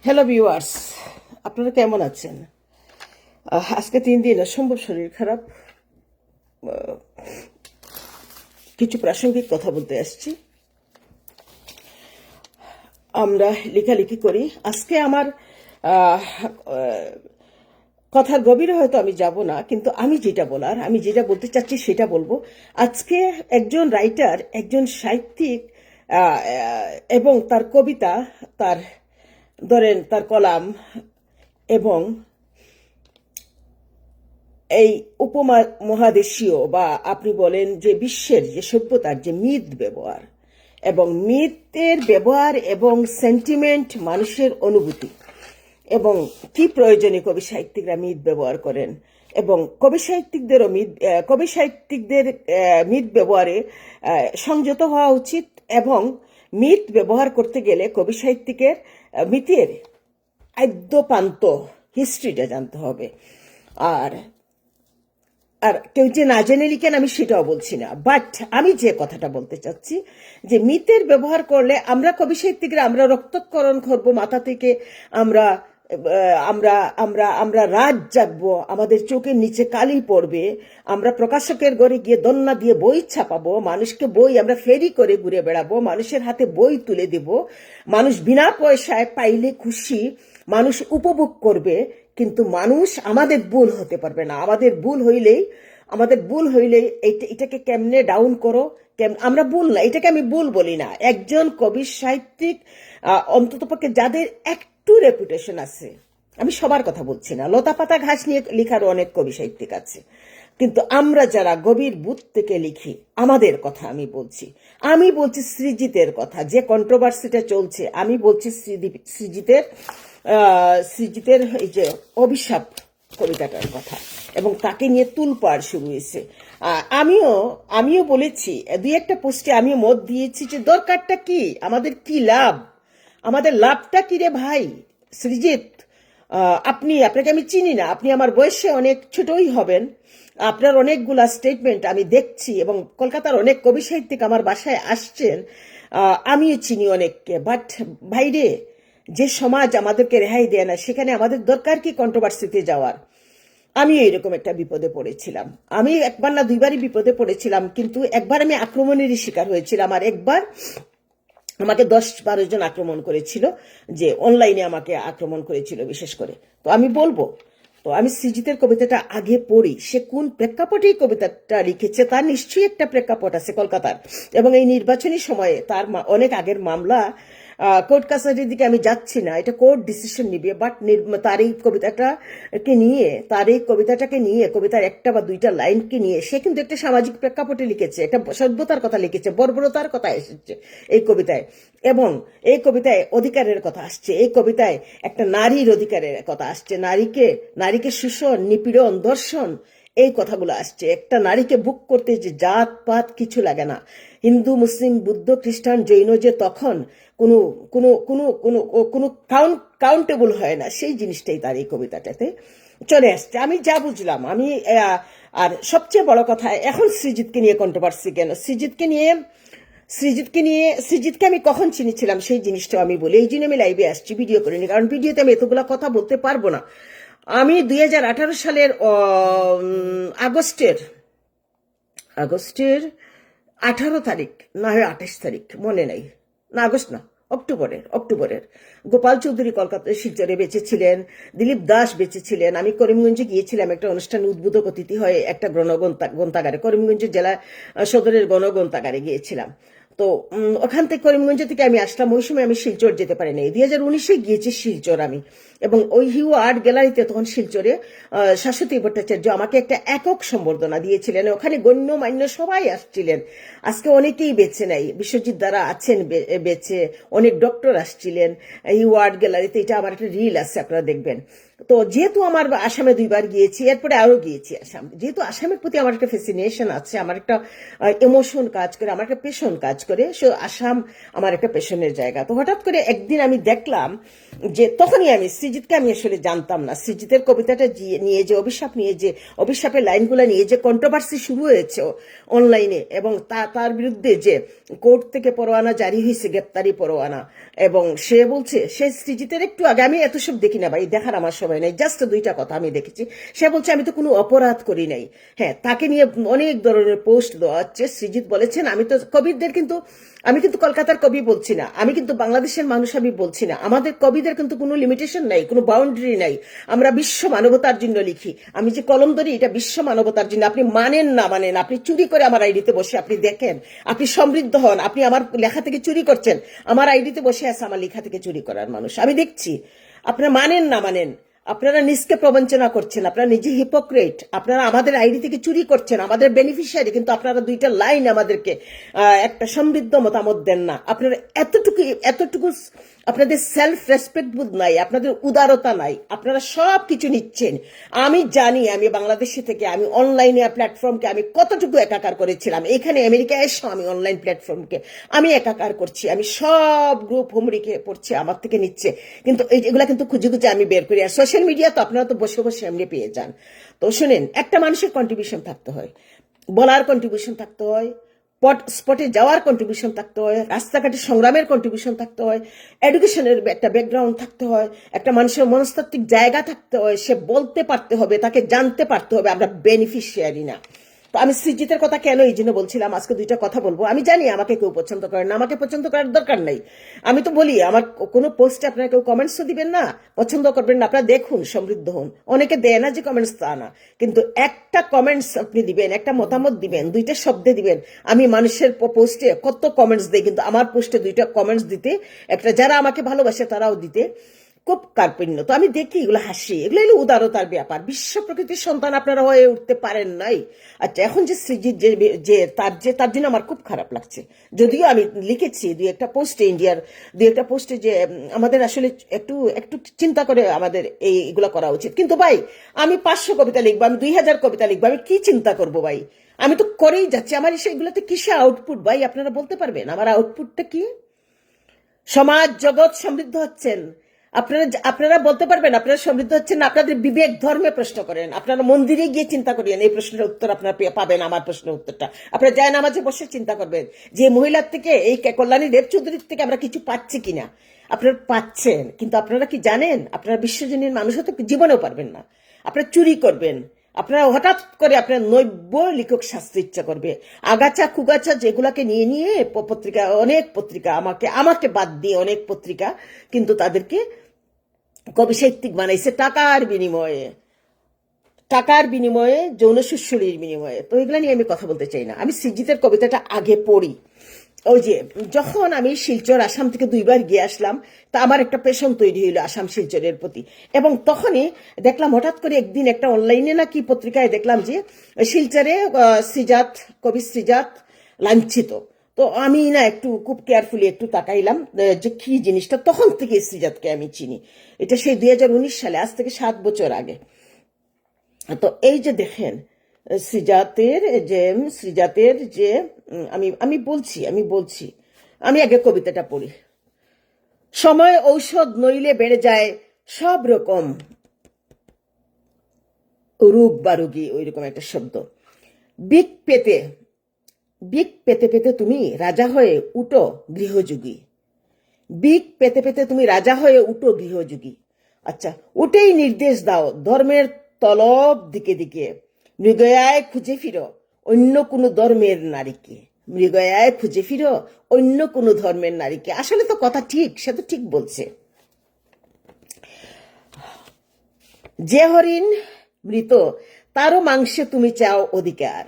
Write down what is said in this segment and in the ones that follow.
Hello viewers, আপনারা কেমন আছেন? আজকে 3 দিন অসম্ভব শরীর খারাপ। কিছু প্রাসঙ্গিক কথা বলতে আসছি। আমরা লেখালেখি করি। আজকে আমার কথার গভীরে হয়তো আমি যাব না, কিন্তু আমি যেটা বলতে চাচ্ছি সেটা বলবো। আজকে একজন রাইটার, একজন সাহিত্যিক এবং তার কবিতা, তার ধরেন তার কলাম এবং এই উপমহাদেশীয় বা আপনি বলেন যে বিশ্বের যে সভ্যতার যে মিথ ব্যবহার এবং মিথের ব্যবহার এবং সেন্টিমেন্ট, মানুষের অনুভূতি এবং কি প্রয়োজনে কবি সাহিত্যিকরা মিথ ব্যবহার করেন এবং কবি সাহিত্যিকদের মিথ ব্যবহারে সংযত হওয়া উচিত এবং মিথ ব্যবহার করতে গেলে কবি সাহিত্যিকের মিথের আদ্যপান্ত হিস্ট্রিটা জানতে হবে। আর আর কেউ যে না জেনে লিখেন আমি সেটাও বলছি না, বাট আমি যে কথাটা বলতে চাচ্ছি যে মিথের ব্যবহার করলে আমরা কবি সাহিত্যিকরা আমরা রক্তক্ষরণ করবো মাথা থেকে, আমরা আমরা আমরা আমরা রাত জাগবো, আমাদের চোখের নিচে কালি পড়বে, আমরা প্রকাশকের ঘরে গিয়ে দন্না দিয়ে বই ছাপাবো, মানুষকে বই আমরা ফেরি করে ঘুরে বেড়াবো, মানুষের হাতে বই তুলে দেব, মানুষ বিনা পয়সায় পাইলে খুশি, মানুষ উপভোগ করবে, কিন্তু মানুষ আমাদের ভুল হতে পারবে না। আমাদের ভুল হইলেই এটাকে কেমনে ডাউন করো, আমরা ভুল না, এটাকে আমি ভুল বলি না। একজন কবি সাহিত্যিক অন্ততপক্ষে যাদের একটু রেপুটেশন আছে, আমি সবার কথা বলছি না, লতা পাতা ঘাস নিয়ে লেখার অনেক কবি সাহিত্যিক আছে, কিন্তু আমরা যারা গভীর বুথ থেকে লিখি আমাদের কথা আমি বলছি সৃজিতের কথা, যে কন্ট্রোভার্সিটা চলছে, আমি বলছি সৃজিতের এই যে অভিশাপ কবিতাটার কথা, এবং তাকে নিয়ে তুলপাড় শুরু হয়েছে। আমিও বলেছি, দুই একটা পোস্টে আমিও মত দিয়েছি যে দরকারটা কি, আমাদের কি লাভ, আমাদের লাভটা কি রে ভাই সৃজিত। আপনাকে আমি চিনি না, আপনি আমার বয়সে অনেক ছোটই হবেন, আপনার অনেকগুলা স্টেটমেন্ট আমি দেখছি এবং কলকাতার অনেক কবি সাহিত্যিক আমার বাসায় আসছেন, আমিও চিনি অনেককে, বাট ভাইরে, যে সমাজ আমাদেরকে রেহাই দেয় না সেখানে আমাদের দরকার কি কন্ট্রোভার্সিতে যাওয়ার। আমিও এরকম একটা বিপদে পড়েছিলাম, আমি একবার না দুইবারই বিপদে পড়েছিলাম, কিন্তু একবার আমি আক্রমণেরই শিকার হয়েছিলাম, আর একবার আমাকে 10-12 জন আক্রমণ করেছিল, যে অনলাইনে আমাকে আক্রমণ করেছিল বিশেষ করে। তো আমি বলবো, তো আমি সৃজিতের কবিতাটা আগে পড়ি, সে কোন প্রেক্ষাপটে কবিতাটা লিখেছে তার নিশ্চয়ই একটা প্রেক্ষাপট আছে কলকাতার, এবং এই নির্বাচনী সময়ে তার অনেক আগের মামলা, কোর্ট কাছারির দিকে আমি যাচ্ছি না, এটা কোর্ট ডিসিশন নিবে, বাট তার এই কবিতাটাকে নিয়ে কবিতার একটা বা দুইটা লাইনকে নিয়ে সে কিন্তু একটা সামাজিক প্রেক্ষাপটে লিখেছে, একটা সভ্যতার কথা লিখেছে, বর্বরতার কথা এসেছে এই কবিতায়, এবং এই কবিতায় অধিকারের কথা আসছে, এই কবিতায় একটা নারীর অধিকারের কথা আসছে, নারীকে শোষণ, নিপীড়ন, ধর্ষণ, এই কথাগুলো আসছে। একটা নারীকে বুক করতে যে জাত পাত কিছু লাগে না, হিন্দু মুসলিম বুদ্ধ খ্রিস্টান জৈন যে তখন কোনো কোনো কোনো কোনো কোনো কাউন্টেবল হয় না, সেই জিনিসটাই তার এই কবিতাটাতে চলে আসছে। আমি যা বুঝলাম, আর সবচেয়ে বড় কথা, এখন সৃজিতকে নিয়ে কন্ট্রোভার্সি কেন, সৃজিতকে আমি কখন চিনেছিলাম সেই জিনিসটাও আমি বলি, এই জন্য আমি লাইভে আসছি, ভিডিও করিনি, কারণ ভিডিওতে আমি এতগুলা কথা বলতে পারবো না। আমি 2018 সালের আগস্টের 18 তারিখ না হয় 28 তারিখ মনে নাই, না আগস্ট না, অক্টোবরের গোপাল চৌধুরী কলকাতা শিলচরে বেঁচে ছিলেন, দিলীপ দাস বেঁচে ছিলেন, আমি করিমগঞ্জে গিয়েছিলাম একটা অনুষ্ঠানে উদ্বোধক অতিথি হয়ে, একটা গণগ্রন্থাগারে, করিমগঞ্জ জেলা সদরের গণগ্রন্থাগারে গিয়েছিলাম। তো ওখান থেকে করিমগঞ্জ থেকে আমি আসলাম, ওই সময় আমি শিলচর যেতে পারিনি, 2019-এ গিয়েছি শিলচর আমি, এবং ওই হিউ আর্ট গ্যালারিতে তখন শিলচরে শাশ্বতী ভট্টাচার্য আমাকে একটা একক সম্বর্ধনা দিয়েছিলেন, ওখানে গণ্যমান্য সবাই আসছিলেন, আজকে অনেকেই বেঁচে নাই, বিশ্বজিৎ দ্বারা আছেন বেঁচে, অনেক ডক্টর আসছিলেন হিউ আর্ট গ্যালারিতে, এটা আমার একটা রিল আছে আপনারা দেখবেন। তো যেহেতু আমার আসামে 2বার গিয়েছি, এরপরে আরো গিয়েছি আসাম, যেহেতু আসামের প্রতি আমার একটা ফ্যাসিনেশন আছে, আমার একটা ইমোশন কাজ করে, আমার একটা পেশন কাজ করে, সো আসাম আমার একটা পেশনের জায়গা। তো হঠাৎ করে একদিন আমি দেখলাম যে, তখনই আমি সৃজিতকে আমি আসলে জানতাম না, সৃজিতের কবিতাটা নিয়ে যে অভিশাপ নিয়ে যে অভিশাপের লাইনগুলো নিয়ে যে কন্ট্রোভার্সি শুরু হয়েছে অনলাইনে, এবং তার বিরুদ্ধে যে কোর্ট থেকে পরোয়ানা জারি হয়েছে, গ্রেপ্তারি পরোয়ানা, এবং সে বলছে, সে সৃজিতের একটু আগে, আমি এত সব দেখি না ভাই, দেখার আমার সময় নেই, জাস্ট 2টা কথা আমি দেখেছি। সে বলছে আমি তো কোনো অপরাধ করি নাই। হ্যাঁ, তাকে নিয়ে অনেক ধরনের পোস্ট দেওয়া হচ্ছে। সৃজিত বলেছেন আমি তো কবিদের কিন্তু, আমি কিন্তু কলকাতার কবি বলছি না, আমি কিন্তু বাংলাদেশের মানুষ আমি বলছি না, আমাদের কবিদের কিন্তু কোনো লিমিটেশন নাই, কোনো বাউন্ডারি নাই, আমরা বিশ্ব মানবতার জন্য লিখি। আমি যে কলম ধরি এটা বিশ্ব মানবতার জন্য। আপনি মানেন না মানেন, আপনি চুরি করে আমার আইডিতে বসে আপনি দেখেন, আপনি সমৃদ্ধ হন, আপনি আমার লেখা থেকে চুরি করছেন, আমার আইডিতে বসে আছে আমার লেখা থেকে চুরি করার মানুষ, আমি দেখছি। আপনারা মানেন না মানেন, আপনারা নিজকে প্রবঞ্চনা করছেন, আপনারা নিজে হিপোক্রেট, আপনারা আমাদের আইডি থেকে চুরি করছেন, আমাদের বেনিফিশিয়ারি, কিন্তু আপনারা 2টা লাইন আমাদেরকে একটা সমৃদ্ধ মতামত দেন না। আপনারা এতটুকু আপনাদের সেলফ রেসপেক্ট বোধ নাই, আপনাদের উদারতা নাই, আপনারা সব কিছু নিচ্ছেন। আমি জানি, আমি বাংলাদেশে থেকে আমি অনলাইনে প্ল্যাটফর্মকে আমি কতটুকু একাকার করেছিলাম, এখানে আমেরিকায় এসেও আমি অনলাইন প্ল্যাটফর্মকে আমি একাকার করছি, আমি সব গ্রুপ হোমরিকে পড়ছি, আমার থেকে নিচ্ছে, কিন্তু এগুলা কিন্তু খুঁজে খুঁজে আমি বের করি। আর সোশ্যাল মিডিয়া তো আপনারা তো বসে বসে এমনি পেয়ে যান। তো শুনেন, একটা মানুষের কন্ট্রিবিউশন থাকতে হয়, বলার কন্ট্রিবিউশন থাকতে হয়, স্পটে যাওয়ার কন্ট্রিবিউশন থাকতে হয়, রাস্তাঘাটে সংগ্রামের কন্ট্রিবিউশন থাকতে হয়, এডুকেশনের একটা ব্যাকগ্রাউন্ড থাকতে হয়, একটা মানুষের মনস্তাত্ত্বিক জায়গা থাকতে হয়, সে বলতে পারতে হবে, তাকে জানতে পারতে হবে আমরা বেনিফিশিয়ারি না। তো আমি সৃজিতের কথা কেন এই জন্য বলছিলাম, আজকে 2টা কথা বলবো। আমি জানি আমাকে কেউ পছন্দ করেন না, আমাকে পছন্দ করার দরকার নাই। আমি তো বলি, আমার কোনো পোস্টে আপনারা কেউ কমেন্টসও দিবেন না, পছন্দ করবেন না, আপনারা দেখুন, সমৃদ্ধ হন। অনেকে দেয় না যে কমেন্টস, তা না, কিন্তু একটা কমেন্টস আপনি দিবেন, একটা মতামত দিবেন, 2টা শব্দে দিবেন। আমি মানুষের পোস্টে কত কমেন্টস দিই, কিন্তু আমার পোস্টে 2টা কমেন্টস দিতে, একটা যারা আমাকে ভালোবাসে তারাও দিতে খুব কার্পণ্য। তো আমি দেখি এগুলো, হাসি, এগুলো হলো উদারতার ব্যাপার। বিশ্ব প্রকৃতির সন্তান আপনারা হয়ে উঠতে পারেন নাই। আচ্ছা, এখন যে সৃজিত যে তার জন্য আমার খুব খারাপ লাগছে। যদিও আমি লিখেছি 2-1টা পোস্টে, ইন্ডিয়ার 2-1টা পোস্টে, যে আমাদের আসলে একটু একটু চিন্তা করে আমাদের এইগুলো করা উচিত। কিন্তু ভাই, আমি 500 কবিতা লিখবো, আমি 2000 কবিতা লিখবো, আমি কি চিন্তা করবো ভাই? আমি তো করেই যাচ্ছি। আমার সেগুলোতে কিসে আউটপুট ভাই? আপনারা বলতে পারবেন আমার আউটপুটটা কি? সমাজ জগৎ সমৃদ্ধ হচ্ছেন, আপনারা বলতে পারবেন আপনারা সমৃদ্ধ হচ্ছেন না? আপনাদের বিবেক ধর্মে প্রশ্ন করেন, আপনারা মন্দিরে গিয়ে চিন্তা করেন, এই প্রশ্নের উত্তর আপনারা পাবেন। আমার প্রশ্নের উত্তরটা আপনারা যায় নামাজে বসে চিন্তা করবেন, যে মহিলার থেকে, এই কল্যাণী দেব চৌধুরীর থেকে আমরা কিছু পাচ্ছি কিনা। আপনারা পাচ্ছেন, কিন্তু আপনারা কি জানেন, আপনারা বিশ্বজনীন মানুষ হতে জীবনেও পারবেন না। আপনারা চুরি করবেন, আপনারা হঠাৎ করে আপনার নৈব্য লেখক শাস্তি ইচ্ছা করবে, আগাছা কুগাছা যেগুলাকে নিয়ে নিয়ে পত্রিকা, অনেক পত্রিকা, আমাকে বাদ দিয়ে অনেক পত্রিকা কিন্তু তাদেরকে কবি সাহিত্যিক বানাইছে টাকার বিনিময়ে, যৌন সুশ্রীর বিনিময়ে। তো এগুলা নিয়ে আমি কথা বলতে চাই না। আমি সৃজিতের কবিতাটা আগে পড়ি। ওই যে যখন আমি শিলচর আসাম থেকে 2বার গিয়ে আসলাম, তা আমার একটা পেশন তৈরি হইলো আসাম শিলচরের প্রতি। এবং তখনই দেখলাম, হঠাৎ করে একদিন একটা অনলাইনে না কি পত্রিকায় দেখলাম যে শিলচরে কবি শ্রীজাত লাঞ্ছিত। তো আমি না একটু খুব কেয়ারফুলি একটু তাকাইলাম যে কি জিনিসটা। তখন থেকে শ্রীজাতকে আমি চিনি, এটা সেই 2019 সালে, আজ থেকে 7 বছর আগে। তো এই যে দেখেন, শ্রীজাতের যে আমি বলছি, আমি আগে কবিতাটা পড়ি। সময় ঔষধ নইলে বেড়ে যায় সব রকম রোগ বা রোগী, ওই রকম একটা শব্দ। বিক পেতে বিক পেতে পেতে তুমি রাজা হয়ে উঠো গৃহযোগী। বিক পেতে পেতে তুমি রাজা হয়ে উঠো গৃহযোগী। আচ্ছা, উঠেই নির্দেশ দাও ধর্মের তলব দিকে দিকে, মৃগয়ায় খুঁজে ফিরো অন্য কোনো ধর্মের নারীকে। মৃগয়ায় খুঁজে ফিরো অন্য কোনো ধর্মের নারীকে। আসলে তো কথা ঠিক, সে তো ঠিক বলছে। যে হরিণ মৃত, তারও মাংসে তুমি চাও অধিকার।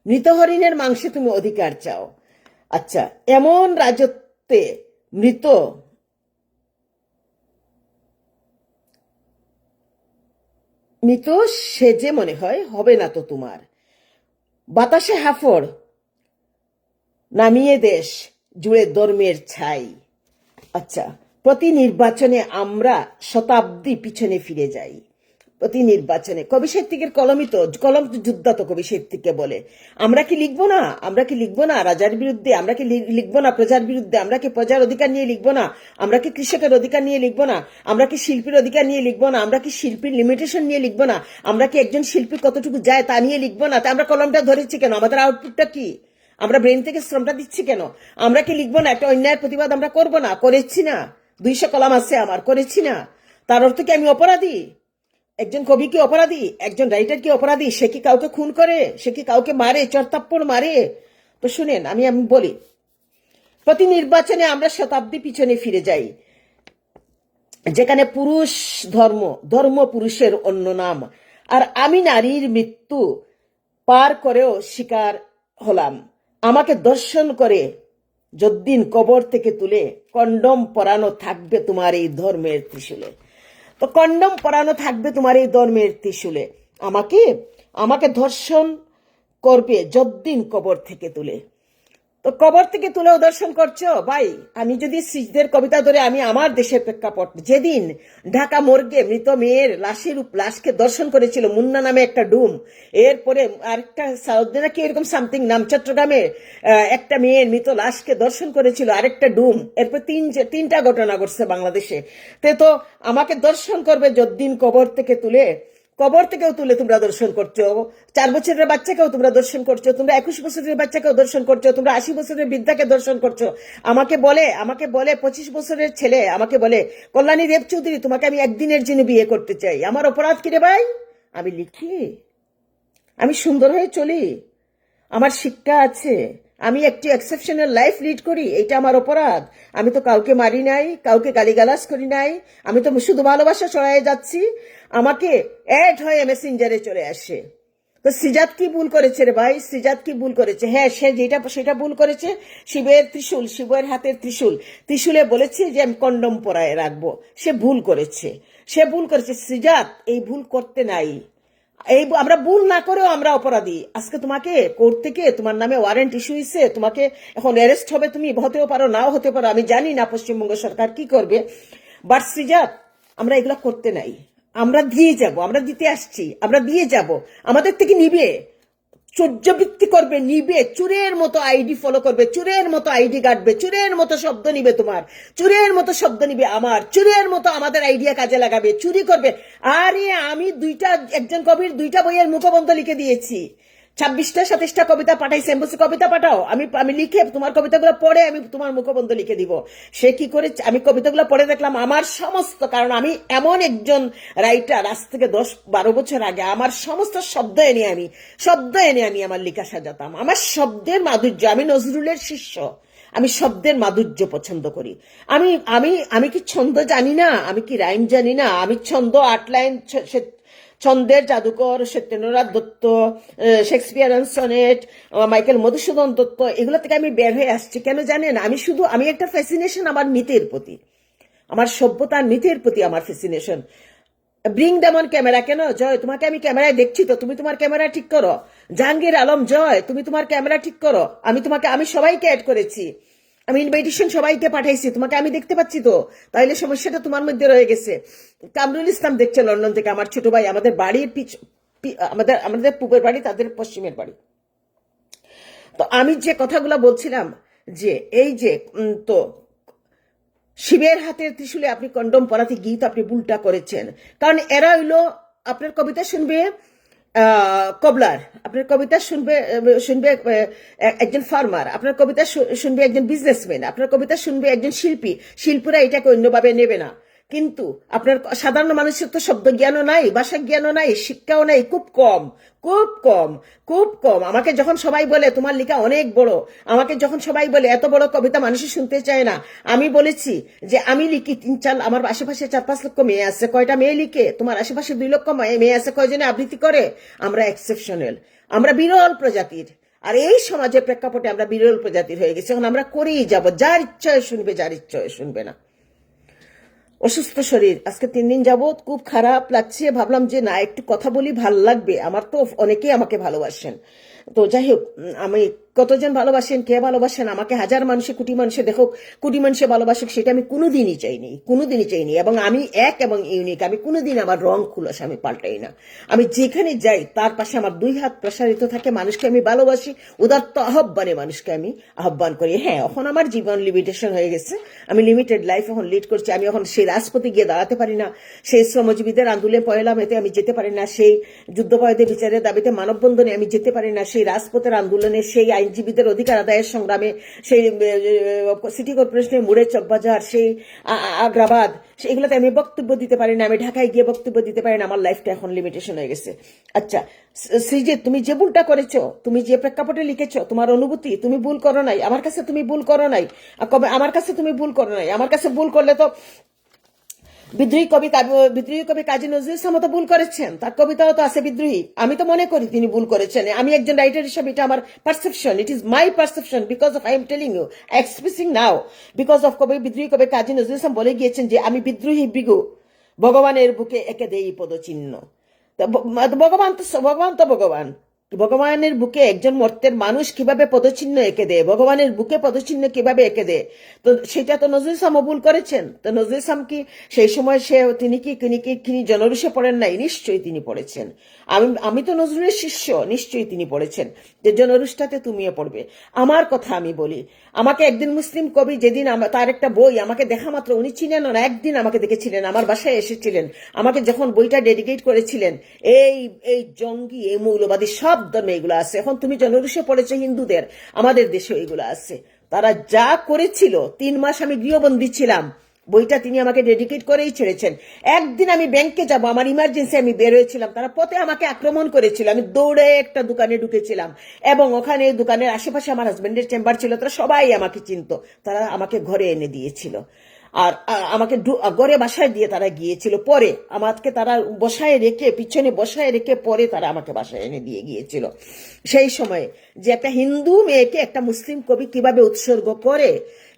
মৃত হরিণের মাংসে তুমি অধিকার চাও। আচ্ছা, এমন রাজত্বে মৃত মৃত সেজে মনে হয় হবে না তো তোমার। বাতাসে হাফড় নামিয়ে দেশ জুড়ে ধর্মের ছাই। আচ্ছা, প্রতি নির্বাচনে আমরা শতাব্দী পিছনে ফিরে যাই। প্রতি নির্বাচনে কবি সাহিত্যিকের কলম তো যোদ্ধা তো কবি সাহিত্যিককে বলে। আমরা কি লিখবো না? আমরা কি লিখবো না রাজার বিরুদ্ধে? আমরা কি লিখবো না প্রজার বিরুদ্ধে? আমরা কি প্রজার অধিকার নিয়ে লিখবো না? আমরা কি কৃষকের অধিকার নিয়ে লিখবো না? আমরা কি শিল্পীর অধিকার নিয়ে লিখবো না? আমরা কি শিল্পীর লিমিটেশন নিয়ে লিখবো না? আমরা কি একজন শিল্পী কতটুকু যায় তা নিয়ে লিখবো না? তা আমরা কলমটা ধরেছি কেন? আমাদের আউটপুটটা কি? আমরা ব্রেন থেকে শ্রমটা দিচ্ছি কেন? আমরা কি লিখবো না? একটা অন্যায়ের প্রতিবাদ আমরা করবো না? করেছি না? 200 কলাম আছে আমার, করেছি না? তার অর্থ কি আমি অপরাধী? একজন কবি কি অপরাধী? একজন রাইটার কি অপরাধী? সে কি কাউকে খুন করে? সে কি কাউকে মারে, চরতাপ্পড় মারে? তো শুনেন, আমি বলি, প্রতি নির্বাচনে আমরা শতাব্দী পিছনে ফিরে যাই, যেখানে পুরুষ ধর্ম পুরুষের অন্য নাম, আর আমি নারীর মৃত্যু পার করেও শিকার হলাম। আমাকে দর্শন করে যদ্দিন কবর থেকে তুলে কন্ডম পরানো থাকবে তোমার এই ধর্মের ত্রিশূলে। তো কন্ডম পরানো থাকবে তোমার এই ধর্মের ত্রিশূলে। আমাকে ধর্ষণ করবে যদ্দিন কবর থেকে তুলে। তো কবর থেকে তুলেও দর্শন করছো ভাই। আমি যদি সিজদের কবিতা ধরে, আমি আমার দেশের প্রেক্ষাপট, যেদিন ঢাকা মর্গে মৃত মেয়ের লাশকে দর্শন করেছিল মুন্না নামে একটা ডুম, এরপরে আরেকটা নাকি এরকম সামথিং নাম, চট্টগ্রামে একটা মেয়ের মৃত লাশকে দর্শন করেছিল আরেকটা ডুম, এরপর তিনটা ঘটনা ঘটছে বাংলাদেশে। তো আমাকে দর্শন করবে যদ্দিন কবর থেকেও তুলে তোমরা দর্শন করছো। 4 বছরের বাচ্চাকেও তোমরা দর্শন করছো, তোমরা 21 বছরের বাচ্চাকেও দর্শন করছো, তোমরা 80 বছরের বৃদ্ধাকে দর্শন করছো। আমাকে বলে 25 বছরের ছেলে আমাকে বলে, কল্যাণী দেব চৌধুরী, তোমাকে আমি একদিনের জন্য বিয়ে করতে চাই। আমার অপরাধ কি রে ভাই? আমি লিখি, আমি সুন্দর হয়ে চলি, আমার শিক্ষা আছে, আমি একটি এক্সেপশনাল লাইফ লিড করি, এটা আমার অপরাধ? আমি তো কাউকে মারি নাই, কাউকে গালিগালাজ করি নাই, আমি তো শুধু ভালোবাসা ছড়ায় যাচ্ছি। আমাকে অ্যাড হয়ে মেসেঞ্জারে চলে আসে। তো সিজাত কি ভুল করেছে রে ভাই? সিজাত কি ভুল করেছে? হ্যাঁ, সেটা ভুল করেছে। শিবের হাতের ত্রিশূলে বলেছে যে আমি কন্ডম পরায় রাখবো। সে ভুল করেছে। সিজাত এই ভুল করতে নাই। আমরা ভুল না করেও আমরা অপরাধী। আজকে তোমাকে কোর্ট থেকে তোমার নামে ওয়ারেন্ট ইস্যু হয়েছে, তোমাকে এখন অ্যারেস্ট হবে, তুমি হতেও পারো নাও হতে পারো, আমি জানি না পশ্চিমবঙ্গ সরকার কি করবে। বাট সিজাত, আমরা এগুলো করতে নাই। আমরা দিয়ে যাব, আমরা দিতে আসছি, আমরা দিয়ে যাব। আমাদের থেকে নিবে, চর্যাবৃত্তি করবে, নিবে, চুরের মতো আইডি ফলো করবে, চুরের মতো আইডি কাটবে, চুরের মতো শব্দ নিবে তোমার, চুরের মতো শব্দ নিবে আমার, চুরের মতো আমাদের আইডিয়া কাজে লাগাবে, চুরি করবে। আরে আমি একজন কবির 2টা বইয়ের মুখবন্ধ লিখে দিয়েছি, 26টা 27টা কবিতা পাঠাইছে। এমবসি কবিতা পাঠাও, আমি লিখে তোমার কবিতাগুলো পড়ে আমি তোমার মুখবন্ধ লিখে দিব। সে কি করে? আমি কবিতাগুলো পড়ে দেখলাম আমার সমস্ত, কারণ আমি এমন একজন রাইটার, আজ থেকে 10-12 বছর আগে আমার সমস্ত শব্দ এনে আমি আমার লেখা সাজাতাম। আমার শব্দের মাধুর্য, আমি নজরুলের শিষ্য, আমি শব্দের মাধুর্য পছন্দ করি। আমি কি ছন্দ জানি না? আমি কি রাইম জানি না? আমি ছন্দ 8 লাইন, ছন্দের জাদুকর Satyendranath Dutta, Shakespearean sonnet, Michael Madhusudan Dutta, এগুলো থেকে আমি বের হয়ে আসছি। কেন জানেন? আমি একটা ফ্যাসিনেশন আমার মিথের প্রতি, আমার সভ্যতার মিথের প্রতি আমার fascination. Bring them on camera. কেন জয়? তোমাকে আমি ক্যামেরায় দেখছি তো, তুমি তোমার ক্যামেরা ঠিক করো। জাহাঙ্গীর আলম জয়, তুমি তোমার ক্যামেরা ঠিক করো। আমি সবাইকে অ্যাড করেছি, আমি ইনভাইটেশন সবাইকে পাঠাইছি, তোমাকে আমি দেখতে পাচ্ছি তো, তাইলে সমস্যাটা তোমার মধ্যে রয়ে গেছে। কামরুল ইসলাম দেখছে লন্ডন থেকে, আমার ছোট ভাই, আমাদের বাড়ির আমাদের পূবের বাড়ি, তাদের পশ্চিমের বাড়ি। তো আমি যে কথাগুলো বলছিলাম, যে এই যে তো শিবের হাতের ত্রিশূলে আপনি কন্ডম পরাতে গিয়ে তো আপনি ভুলটা করেছেন। কারণ এরা হইলো, আপনার কবিতা শুনবে কবলার, আপনার কবিতা শুনবে একজন ফার্মার, আপনার কবিতা শুনবে একজন বিজনেসম্যান, আপনার কবিতা শুনবে একজন শিল্পীরা এটাকে অন্যভাবে নেবে না। কিন্তু আপনার সাধারণ মানুষের তো শব্দ জ্ঞানও নাই, ভাষা জ্ঞানও নাই, শিক্ষাও নাই, খুব কম। আমাকে যখন সবাই বলে তোমার লেখা অনেক বড়, আমাকে যখন সবাই বলে এত বড় কবিতা মানুষই শুনতে চায় না, আমি বলেছি যে আমি লিখি 3-4, আমার আশেপাশে 4-5 লক্ষ মেয়ে আছে। কয়টা মেয়ে লিখে? তোমার আশেপাশে 2 লক্ষ মেয়ে আছে, কয়জনে আবৃত্তি করে? আমরা এক্সেপশনাল, আমরা বিরল প্রজাতির। আর এই সমাজের প্রেক্ষাপটে আমরা বিরল প্রজাতির হয়ে গেছি। এখন আমরা করেই যাব, যার ইচ্ছায় শুনবে, যার ইচ্ছায় শুনবে না। অসুস্থ শরীর, আজকে 3 দিন যাবত খুব খারাপ লাগছে। ভাবলাম যে না, একটু কথা বলি, ভাল লাগবে। আমার তো অনেকেই আমাকে ভালোবাসেন। তো যাই হোক, আমি কতজন ভালোবাসেন, কে ভালোবাসেন, আমাকে হাজার মানুষে কোটি মানুষে দেখুক, কোটি মানুষে ভালোবাসুক, সেটা আমি কোনোদিনই চাইনি। এবং আমি এক এবং ইউনিক, আমি কোনোদিন আমার রং খুলস আমি পাল্টাই না। আমি যেখানে যাই তার পাশে আমার দুই হাত প্রসারিত থাকে, মানুষকে আমি ভালোবাসি, উদাত্ত আহ্বানে মানুষকে আমি আহ্বান করি। হ্যাঁ, এখন আমার জীবন লিমিটেশন হয়ে গেছে, আমি লিমিটেড লাইফ এখন লিড করছি। আমি এখন সেই রাজপথে গিয়ে দাঁড়াতে পারি না, সেই শ্রমজীবীদের আন্দোলনে পয়লা মেতে আমি যেতে পারি না, সেই যুদ্ধপরাধীদের বিচারের দাবিতে মানববন্ধনে আমি যেতে পারি না, সেই রাজপথের আন্দোলনে, সেই আইনজীবীদের অধিকার আদায়ের সংগ্রামে, সেই সিটি কর্পোরেশনের মুড়ে চকবাজার, সেই আগ্রাবাদ, এগুলোতে আমি বক্তব্য দিতে পারি না, আমি ঢাকায় গিয়ে বক্তব্য দিতে পারি না। আমার লাইফটা এখন লিমিটেশন হয়ে গেছে। আচ্ছা সৃজিত, তুমি যে ভুলটা করেছো, তুমি যে প্রেক্ষাপটে লিখেছো, তোমার অনুভূতি, তুমি ভুল করো নাই। আমার কাছে তুমি ভুল করো নাই, আমার কাছে তুমি ভুল করো নাই। আমার কাছে ভুল করলে তো বিদ্রোহী কবি কাজী নজরুল ইসলাম তো ভুল করেছেন, তার কবিতাও তো আছে বিদ্রোহী। আমি তো মনে করি তিনি ভুল করেছেন। আমি একজন রাইটার হিসেবে এটা আমার perception, it is my perception, because of I am telling you, expressing now, because of বিদ্রোহী কবি কাজী নজরুল ইসলাম বলে গিয়েছেন যে আমি বিদ্রোহী বিগু, ভগবানের বুকে একে দেই পদচিহ্ন। ভগবান ভগবানের বুকে একজন মর্তের মানুষ কিভাবে পদচিহ্ন এঁকে দেয়, ভগবানের বুকে পদচিহ্ন কিভাবে এঁকে দেয়, তো সেটা তো নজরুল ইসলাম ভুল করেছেন। তো নজরুল ইসলাম কি সেই সময় তিনি জনরুষে পড়েন নাই? নিশ্চয়ই তিনি পড়েছেন। আমি তো নজরুলের শিষ্য, নিশ্চয়ই তিনি পড়েছেন যে জনরুষটাতে তুমিও পড়বে। আমার কথা আমি বলি, আমাকে একদিন মুসলিম কবি, যেদিন তার একটা বই আমাকে দেখা মাত্র, উনি ছিলেন না, একদিন আমাকে দেখেছিলেন, আমার বাসায় এসেছিলেন, আমাকে যখন বইটা ডেডিকেট করেছিলেন, এই জঙ্গি, এই মৌলবাদী সব ধর্মে এগুলো আছে। এখন তুমি জনরুষে পড়েছো হিন্দুদের, আমাদের দেশে এগুলো আছে। তারা যা করেছিল, 3 মাস আমি গৃহবন্দী ছিলাম, বইটা তিনি আমাকে ডেডিকেট করেই ছেড়েছেন। একদিন আমি ব্যাংকে যাব, আমার ইমার্জেন্সি, আমি বের হয়েছিলাম, তারা পথে আমাকে আক্রমণ করেছিল, আমি দৌড়ে একটা দোকানে ঢুকেছিলাম, এবং ওখানে দোকানের আশেপাশে আমার হাজবেন্ডের চেম্বার ছিল, তারা সবাই আমাকে চিনত, তারা আমাকে ঘরে এনে দিয়েছিল। আর আমাকে ঘরে বাসায় দিয়ে তারা গিয়েছিল, পরে আমাকে তারা বসায় রেখে, পিছনে বসায় রেখে পরে তারা আমাকে বাসায় এনে দিয়ে গিয়েছিল। সেই সময়ে যে একটা হিন্দু মেয়েকে একটা মুসলিম কবি কিভাবে উৎসর্গ করে,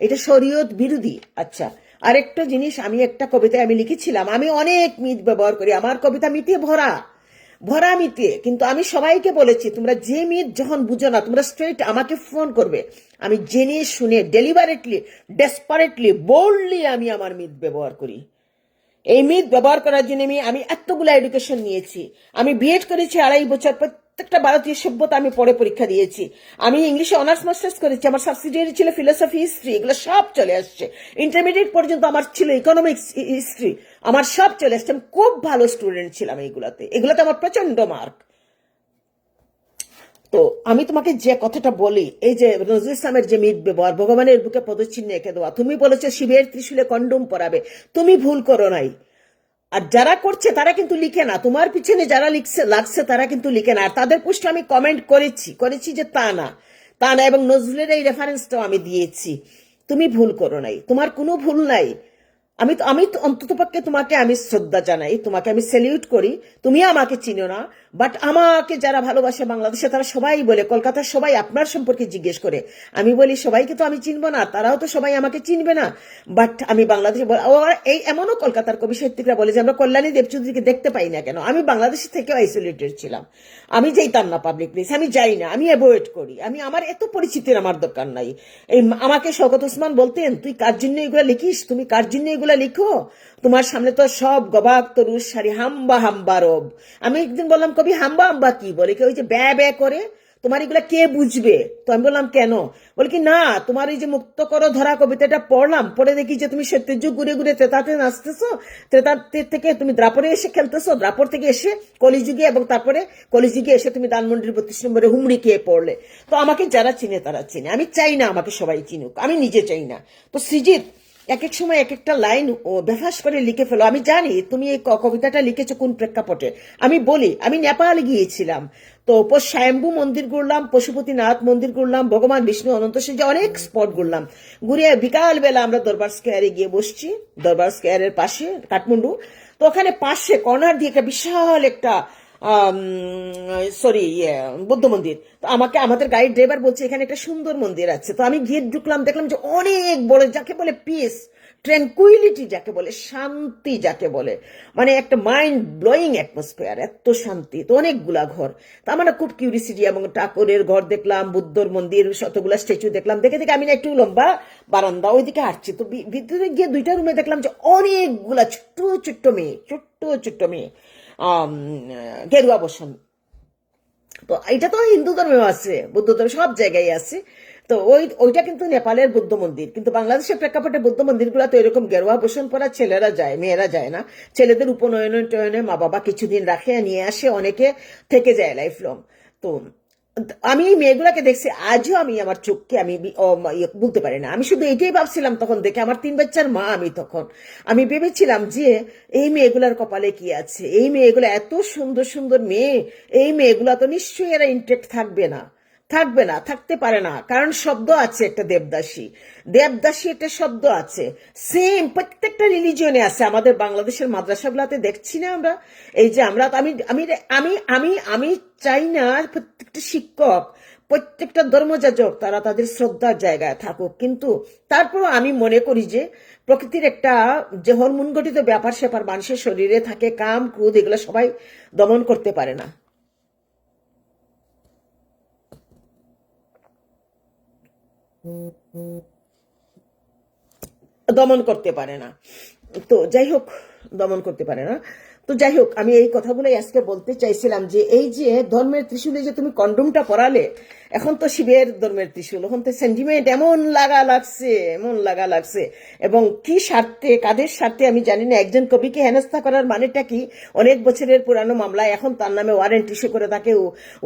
এটা শরীয়ত বিরোধী। আচ্ছা, আরেকটা জিনিস, আমি একটা কবিতায় আমি লিখেছিলাম, আমি অনেক মিথ ব্যবহার করি, আমার কবিতা মিথে ভরা মিথে, কিন্তু আমি সবাইকে বলেছি তোমরা যে মিথ যখন বুঝো না, তোমরা স্ট্রেট আমাকে ফোন করবে, আমি জেনে শুনে ডেলিভারেটলি, ডেসপারেটলি, বোল্ডলি আমি আমার মিথ ব্যবহার করি। এই মিথ ব্যবহার করার জন্য আমি এতগুলো এডুকেশন নিয়েছি। আমি বিএড করেছি 2.5 বছর, প্রত্যেকটা ভারতীয় সভ্যতা আমি পড়ে পরীক্ষা দিয়েছি। আমি ইংলিশে অনার্স মাস্টার্স করেছি, আমার সাবসিডিয়ারি ছিল ফিলোসফি, হিস্ট্রি, এগুলো সব চলে আসছে। ইন্টারমিডিয়েট পর্যন্ত আমার ছিল ইকোনমিক্স, হিস্ট্রি, আমার সব চলে আসছে। আমি খুব ভালো স্টুডেন্ট ছিলাম এগুলাতে আমার প্রচন্ড মার্ক। তো আমি তোমাকে যে কথাটা বলি, এই যে নজরুল ইসলামের যে মিথ ব্যবহার, ভগবানের বুকে পদচিহ্ন এঁকে দেওয়া, তুমি বলেছো শিবের ত্রিশূলে কন্ডম পরাবে, তুমি ভুল করো নাই। আর যারা করছে তারা কিন্তু লিখে না, তোমার পিছনে যারা লাগছে তারা কিন্তু লিখে না। আর তাদের পোস্টে আমি কমেন্ট করেছি যে তা না, এবং নজরুলের এই রেফারেন্সটাও আমি দিয়েছি। তুমি ভুল করো নাই, তোমার কোনো ভুল নাই। আমি তো অন্ততপক্ষে তোমাকে আমি শ্রদ্ধা জানাই, তোমাকে আমি স্যালিউট করি। তুমি আমাকে চিনো না, বাট আমাকে যারা ভালোবাসে বাংলাদেশে, তারা সবাই বলে, কলকাতার সবাই আপনার সম্পর্কে জিজ্ঞেস করে। আমি বলি সবাইকে তো আমি চিনবো না, তারাও তো সবাই আমাকে চিনবে না, বাট আমি বাংলাদেশে এই এমনও কলকাতার কবি সাহিত্যিকরা বলে যে আমরা কল্যাণী দেবচৌধুরীকে দেখতে পাই না কেন। আমি বাংলাদেশ থেকেও আইসোলেটেড ছিলাম, আমি যেতাম না পাবলিক প্লেস, আমি যাই না, আমি অ্যাভয়েড করি। আমার এত পরিচিতির আমার দরকার নাই। আমাকে শওকত ওসমান বলতেন, তুই কার জন্য এগুলা লিখিস, তুমি কার জন্য এগুলা লিখো, তোমার সামনে তো সব গবাক তরুর সারি, হাম্বা রব। আমি একদিন বললাম, কবি হাম্বা কি বলে, কি ওই যে ব্যয় করে, তোমার এগুলা কে বুঝবে? তো আমি বললাম কেন? বলে কি না, তোমার এই যে মুক্ত করো ধরা কবিতাটা পড়লাম, পড়ে দেখি যে তুমি সত্যের যুগ ঘুরে ঘুরে ত্রেতাতে নাচতেছো, ত্রেতা থেকে তুমি দ্রাপরে এসে খেলতেছো, দ্রাপর থেকে এসে কলিযুগে, এবং তারপরে কলিযুগে এসে তুমি ধানমন্ডির 32 নম্বরে হুমড়ি খেয়ে পড়লে। তো আমাকে যারা চিনে তারা চিনে, আমি চাই না আমাকে সবাই চিনুক, আমি নিজে চাই না। তো সৃজিত, এক এক সময় এক একটা লাইন বেফাস করে লিখে ফেলো। আমি জানি তুমি এই কবিতাটা লিখেছো কোন প্রেক্ষাপটে। আমি বলি, আমি নেপাল গিয়েছিলাম, তো স্বয়ম্ভু মন্দির ঘুরলাম, পশুপতিনাথ মন্দির ঘুরলাম, ভগবান বিষ্ণু অনন্ত যে অনেক স্পট ঘুরলাম। ঘুরে বিকাল বেলা আমরা দরবার স্কোয়ারে গিয়ে বসছি, দরবার স্কোয়ারের পাশে কাঠমান্ডু। তো ওখানে পাশে কর্নার দিয়ে একটা বিশাল একটা সরি বৌদ্ধ মন্দির। তো আমাকে আমাদের গাইড ড্রাইভার বলছে এখানে একটা সুন্দর মন্দির আছে। তো আমি গিয়ে ঢুকলাম, দেখলাম যে অনেক বড়, যাকে বলে পিস, ট্র্যাঙ্কুইলিটি যাকে বলে, শান্তি যাকে বলে, মানে একটা মাইন্ড ব্লোয়িং অ্যাটমসফিয়ার, এত শান্তি। তো অনেকগুলা ঘর। তো আমার না খুব কিউরিসিটি, এবং ঠাকুরের ঘর দেখলাম, বুদ্ধর মন্দির, শতগুলা স্ট্যাচু দেখলাম। দেখে দেখে আমি না একটু লম্বা বারান্দা ওইদিকে হাঁটছি। তো ভিতরে গিয়ে দুইটা রুমে দেখলাম যে অনেকগুলা ছোট্ট ছোট্ট মেয়ে, ছোট্ট ছোট্ট মেয়ে, গেরুয়া বসন। তো এটা তো হিন্দু ধর্মেও আছে, বৌদ্ধ ধর্মে, সব জায়গায় আছে। তো ওইটা কিন্তু নেপালের বৌদ্ধ মন্দির, কিন্তু বাংলাদেশের প্রেক্ষাপটে বৌদ্ধ মন্দিরগুলো তো এরকম গেরুয়া বসন পরা ছেলেরা যায়, মেয়েরা যায় না। ছেলেদের উপনয়নে টয়নে মা বাবা কিছুদিন রাখে, নিয়ে আসে, অনেকে থেকে যায় লাইফ লং। তো আমি এই মেয়েগুলাকে দেখছি, আজও আমি আমার চোখকে আমি বলতে পারি না। আমি শুধু এটাই ভাবছিলাম তখন দেখে, আমার 3 বাচ্চার মা আমি, তখন আমি ভেবেছিলাম যে এই মেয়েগুলার কপালে কি আছে, এই মেয়েগুলো এত সুন্দর সুন্দর মেয়ে, এই মেয়েগুলা তো নিশ্চয়ই এরা ইন্টেক্ট থাকবে না, থাকবে না, থাকতে পারে না। কারণ শব্দ আছে একটা দেবদাসী, দেবদাসী একটা শব্দ আছে, সেম প্রত্যেকটা রিলিজিয়নে আছে। আমাদের বাংলাদেশের মাদ্রাসাগুলাতে দেখছি না আমরা, এই যে আমরা, আমি আমি আমি আমি আমি চাই না প্রত্যেকটা শিক্ষক, প্রত্যেকটা ধর্মযাজক তারা তাদের শ্রদ্ধার জায়গায় থাকুক, কিন্তু তারপরও আমি মনে করি যে প্রকৃতির একটা যে হরমোন গঠিত ব্যাপার স্যাপার মানুষের শরীরে থাকে, কাম ক্রোধ, এগুলো সবাই দমন করতে পারে না, দমন করতে পারে না। তো যাই হোক, দমন করতে পারে না। তো যাই হোক, আমি এই কথাগুলোই আজকে বলতে চাইছিলাম যে এই যে ধর্মের ত্রিশূলে যে তুমি কন্ডোমটা পরালে, এখন তো শিবের ধর্মের ত্রিশূল, এখন তো সেন্টিমেন্ট এমন লাগা লাগছে, এমন লাগা লাগছে। এবং কি স্বার্থে, কাদের স্বার্থে আমি জানি না। একজন কবিকে হেনস্থা করার মানেটা কি? অনেক বছরের পুরানো মামলা, এখন তার নামে ওয়ারেন্ট ইস্যু করে তাকে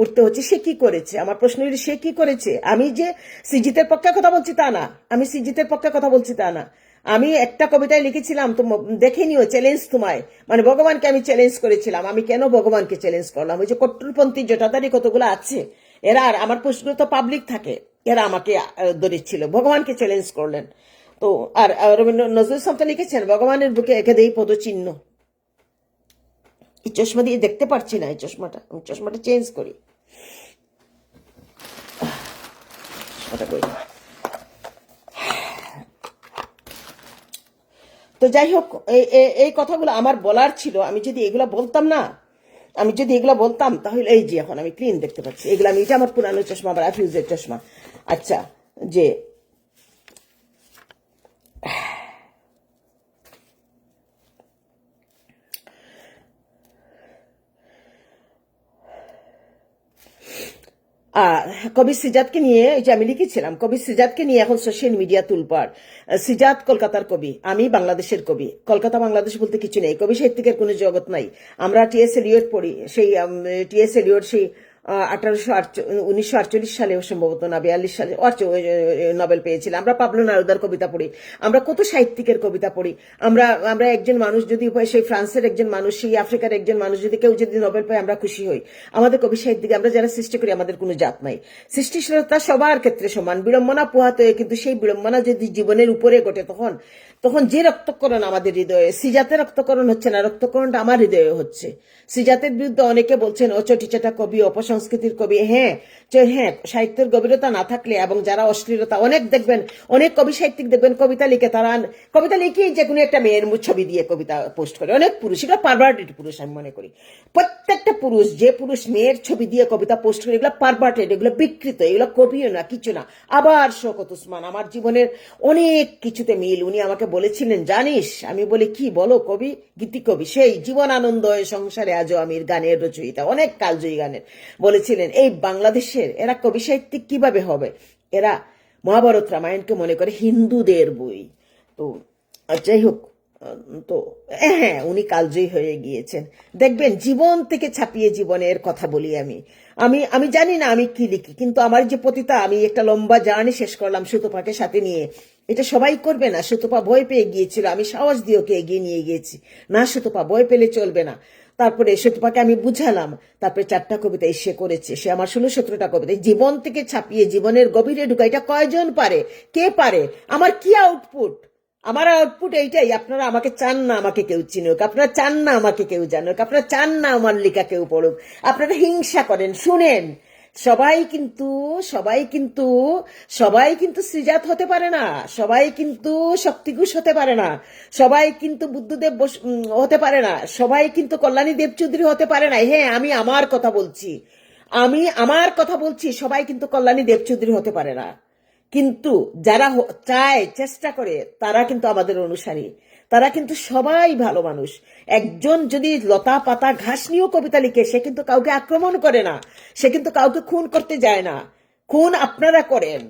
উঠতে হচ্ছে। সে কি করেছে? আমার প্রশ্ন হলো সে কি করেছে? আমি যে সৃজিতের পক্ষে কথা বলছি তা না, আমি সৃজিতের পক্ষে কথা বলছি তা না। আমি একটা কবিতায় লিখেছিলাম, তো দেখে নিও, চ্যালেঞ্জ তোমায়, মানে ভগবানকে আমি চ্যালেঞ্জ করেছিলাম। আমি কেন ভগবানকে চ্যালেঞ্জ করলাম? ওই যে কট্টরপন্থী জটাধারী কতগুলো আছে, এরা, আর আমার প্রশ্ন তো পাবলিক থাকে, এরা আমাকে ধরেছিল, ভগবানকে চ্যালেঞ্জ করলেন। তো আর রবীন্দ্র নজরুল ইসলাম তো লিখেছেন, ভগবানের বুকে এঁকে দেই পদচিহ্ন। এই চশমা দিয়ে দেখতে পারছি না, এই চশমাটা, আমি চশমাটা চেঞ্জ করি, চশমাটা করি। তো যাই হোক, এই কথাগুলো আমার বলার ছিল। আমি যদি এগুলা বলতাম না, আমি যদি এগুলা বলতাম, তাহলে এই যে এখন আমি ক্লিন দেখতে পাচ্ছি, এগুলো আমি, এটা আমার পুরানো চশমা, আবার অ্যাফিউজের চশমা। আচ্ছা, যে কবি সিজাদকে নিয়ে, এই যে আমি লিখেছিলাম, কবি সিজাদকে নিয়ে এখন সোশ্যাল মিডিয়া তুলপাড়। সিজাদ কলকাতার কবি, আমি বাংলাদেশের কবি। কলকাতা বাংলাদেশ বলতে কিছু নেই, কবি সাহিত্যিকের কোনো জগৎ নাই। আমরা টিএস এলিয়ট পড়ি, সেই টিএস এলিয়ট সেই 1948 সালে সম্ভবত, না 42 সালে নোবেল পেয়েছিলাম। আমরা পাবলো নেরুদার কবিতা পড়ি, আমরা কত সাহিত্যিকের কবিতা পড়ি। আমরা আমরা একজন মানুষ যদি, সেই ফ্রান্সের একজন মানুষ, সেই আফ্রিকার একজন মানুষ যদি, কেউ যদি নোবেল পায়, আমরা খুশি হই। আমাদের কবি সাহিত্যিক, আমরা যারা সৃষ্টি করি, আমাদের কোনো জাত নাই। সৃষ্টিশীলতা সবার ক্ষেত্রে সমান, বিড়ম্বনা পোহাতে হয়, কিন্তু সেই বিড়ম্বনা যদি জীবনের উপরে ঘটে, তখন তখন যে রক্তকরণ আমাদের হৃদয়ে, সিজাতের রক্তকরণ হচ্ছে না, রক্তকরণটা আমার হৃদয়ে হচ্ছে। সিজাতের বিরুদ্ধে অনেকে বলছেন অচটিচাটা কবি, অপসংস্কৃতির কবি। হ্যাঁ, হ্যাঁ, সাহিত্যের গভীরতা না থাকলে, এবং যারা অশ্লীলতা, অনেক দেখবেন, অনেক কবি সাহিত্যিক দেখবেন কবিতা লিখে, তারা কবিতা লিখেই যে কোনো একটা মেয়ের ছবি দিয়ে কবিতা পোস্ট করে। অনেক পুরুষ, এগুলো পারভার্টেড পুরুষ আমি মনে করি। প্রত্যেকটা পুরুষ, যে পুরুষ মেয়ের ছবি দিয়ে কবিতা পোস্ট করে, এগুলো পারভার্টেড, এগুলো বিকৃত, এগুলো কবিও না, কিছু না। আবার শওকত ওসমান আমার জীবনের অনেক কিছুতে মিল। উনি আমাকে বলেছিলেন, জানিস, আমি বলি কি বলো, কবি, গীতি কবি, সেই জীবন আনন্দ সংসারে আজও আমির, গানের রচয়িতা, অনেক কালজয়ী গানের, বলেছিলেন এই বাংলাদেশের এরা কবি সাহিত্যিক কিভাবে হবে? এরা মহাভারত রামায়ণকে মনে করে হিন্দুদের বই। তো যাই হোক, তো হ্যাঁ, উনি কালজয়ী হয়ে গিয়েছেন। দেখবেন জীবন থেকে ছাপিয়ে জীবনের কথা বলি আমি। আমি আমি জানি না আমি কি লিখি, কিন্তু আমার যে পতিতা, আমি একটা লম্বা জার্নি শেষ করলাম সুতপাকে সাথে নিয়ে। এটা সবাই করবে না। সুতপা ভয় পেয়ে গিয়েছিল, আমি সাহস দিয়ে ওকে এগিয়ে নিয়ে গিয়েছি। না, সুতপা ভয় পেলে চলবে না। তারপরে সুতপাকে আমি বুঝালাম, তারপরে 4টা কবিতা সে করেছে, সে আমার 16-17টা কবিতা জীবন থেকে ছাপিয়ে জীবনের গভীরে ঢুকা। এটা কয়জন পারে? কে পারে? আমার কি আউটপুট? আমার আউটপুট এইটাই, আপনারা আমাকে চান না আমাকে কেউ চিনুক, আপনারা চান না আমাকে কেউ জানুক, আপনারা চান না আমার লেখা কেউ পড়ুক, আপনারা হিংসা করেন। শুনেন, সবাই কিন্তু সবাই কিন্তু সবাই কিন্তু শ্রীজাত হতে পারে না, সবাই কিন্তু শক্তিঘোষ হতে পারে না, সবাই কিন্তু বুদ্ধদেব হতে পারে না, সবাই কিন্তু কল্যাণী দেবচৌধুরী হতে পারে না। হ্যাঁ, আমি আমার কথা বলছি, আমি আমার কথা বলছি, সবাই কিন্তু কল্যাণী দেবচৌধুরী হতে পারে না। কিন্তু যারা চায়, চেষ্টা করে, তারা কিন্তু আমাদের অনুসারী, তারা কিন্তু সবাই ভালো মানুষ। একজন যদি লতা পাতা ঘাস নিয়েও কবিতা লিখে, সে কিন্তু কাউকে আক্রমণ করে না, সে কিন্তু কাউকে খুন করতে যায় না। খুন আপনারা করেন,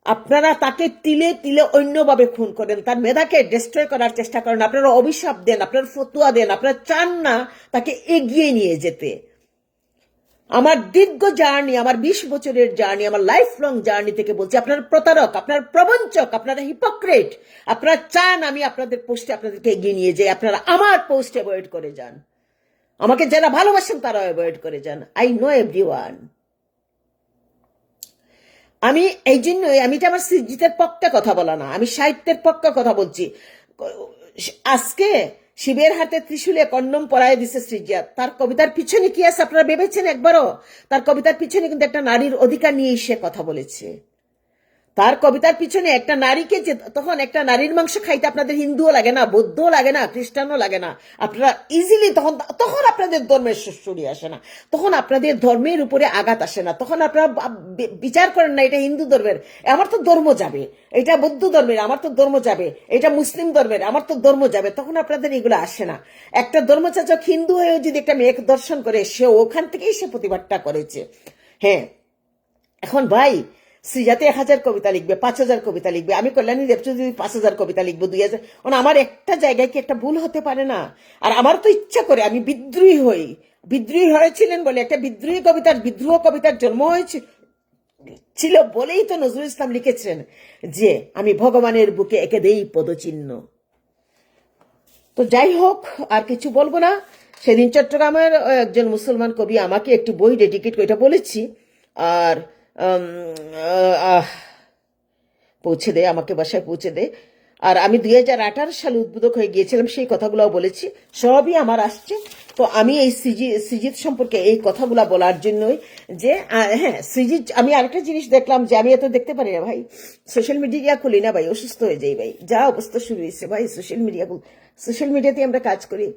আপনারা তাকে তিলে তিলে অন্যভাবে খুন করেন, তার মেধাকে ডিস্ট্রয় করার চেষ্টা করেন, আপনারা অভিশাপ দেন, আপনারা ফতুয়া দেন, আপনারা চান না তাকে এগিয়ে নিয়ে যেতে। আমার দীর্ঘ জার্নি, আমার 20 বছরের জার্নি, আমার লাইফ লং জার্নি থেকে বলছি, আপনারা প্রতারক, আপনারা প্রবঞ্চক, আপনারা হিপোক্রেট। আপনারা চান আমি আপনাদের পোস্টে আপনাদেরকে এগিয়ে নিয়ে যাই, আপনারা আমার পোস্ট অ্যাভয়েড করে যান, আমাকে যারা ভালোবাসেন তারা অ্যাভয়েড করে যান। I know everyone. আমি এই জন্যই, আমি এটা আমার সৃজিতের পক্ষে কথা বলা না, আমি সাহিত্যের পক্ষে কথা বলছি। আজকে শিবের হাতে ত্রিশূলে কন্ডম পরায় দিছে সৃজিত, তার কবিতার পিছনে কি আছে আপনারা ভেবেছেন একবারও? তার কবিতার পিছনে কিন্তু একটা নারীর অধিকার নিয়ে সে কথা বলেছে। তার কবিতার পিছনে একটা নারীকে, যে তখন একটা নারীর মাংস খাইতে আপনাদের হিন্দুও লাগে না, বৌদ্ধও লাগে না, খ্রিস্টানও লাগে না, আপনারা ইজিলি তখন তখন আপনাদের ধর্মের সুরি আসে না, তখন আপনাদের ধর্মের উপরে আঘাত আসে না, তখন আপনারা বিচার করেন না এটা হিন্দু ধর্মের, আমার তো ধর্ম যাবে, এটা বৌদ্ধ ধর্মের, আমার তো ধর্ম যাবে, এটা মুসলিম ধর্মের, আমার তো ধর্ম যাবে, তখন আপনাদের এগুলো আসে না। একটা ধর্মযাজক হিন্দু হয়েও যদি একটা মেয়েকে দর্শন করে, সে ওখান থেকেই সে প্রতিবাদটা করেছে। হ্যাঁ, এখন ভাই শ্রীজাতি 1000 কবিতা লিখবে, 5000 কবিতা লিখবে, আমি কল্যাণী দেবচৌধুরী 5000 কবিতা লিখবো, 2000, মানে আমার একটা জায়গায় কি একটা ভুল হতে পারে না? আর আমার তো ইচ্ছা করে আমি বিদ্রোহী হই, বিদ্রোহী হয়েছিলেন বলে একটা বিদ্রোহী কবিতার, বিদ্রোহ কবিতার জন্ম হয়েছে ছিল বলেই তো নজরুল ইসলাম লিখেছেন যে আমি ভগবানের বুকে এঁকে দেই পদচিহ্ন। তো যাই হোক, আর কিছু বলবো না। সেদিন চট্টগ্রামের একজন মুসলমান কবি আমাকে একটি বই ডেডিকেট করে, এটা বলেছি, আর পৌঁছে দে, আমাকে বাসায় পৌঁছে দে। আর আমি 2018 সালে উদ্বোধক হয়ে গিয়েছিলাম, সেই কথাগুলো বলেছি, সবই আমার আসছে। তো আমি এই সৃজিত সম্পর্কে এই কথাগুলো বলার জন্যই যে হ্যাঁ সৃজিত, আমি আরেকটা জিনিস দেখলাম যে আমি এত দেখতে পারি না ভাই, সোশ্যাল মিডিয়া খুলি না ভাই, অসুস্থ হয়ে যাই ভাই, যা অবস্থা শুরু হয়েছে ভাই সোশ্যাল মিডিয়াতে আমরা কাজ করি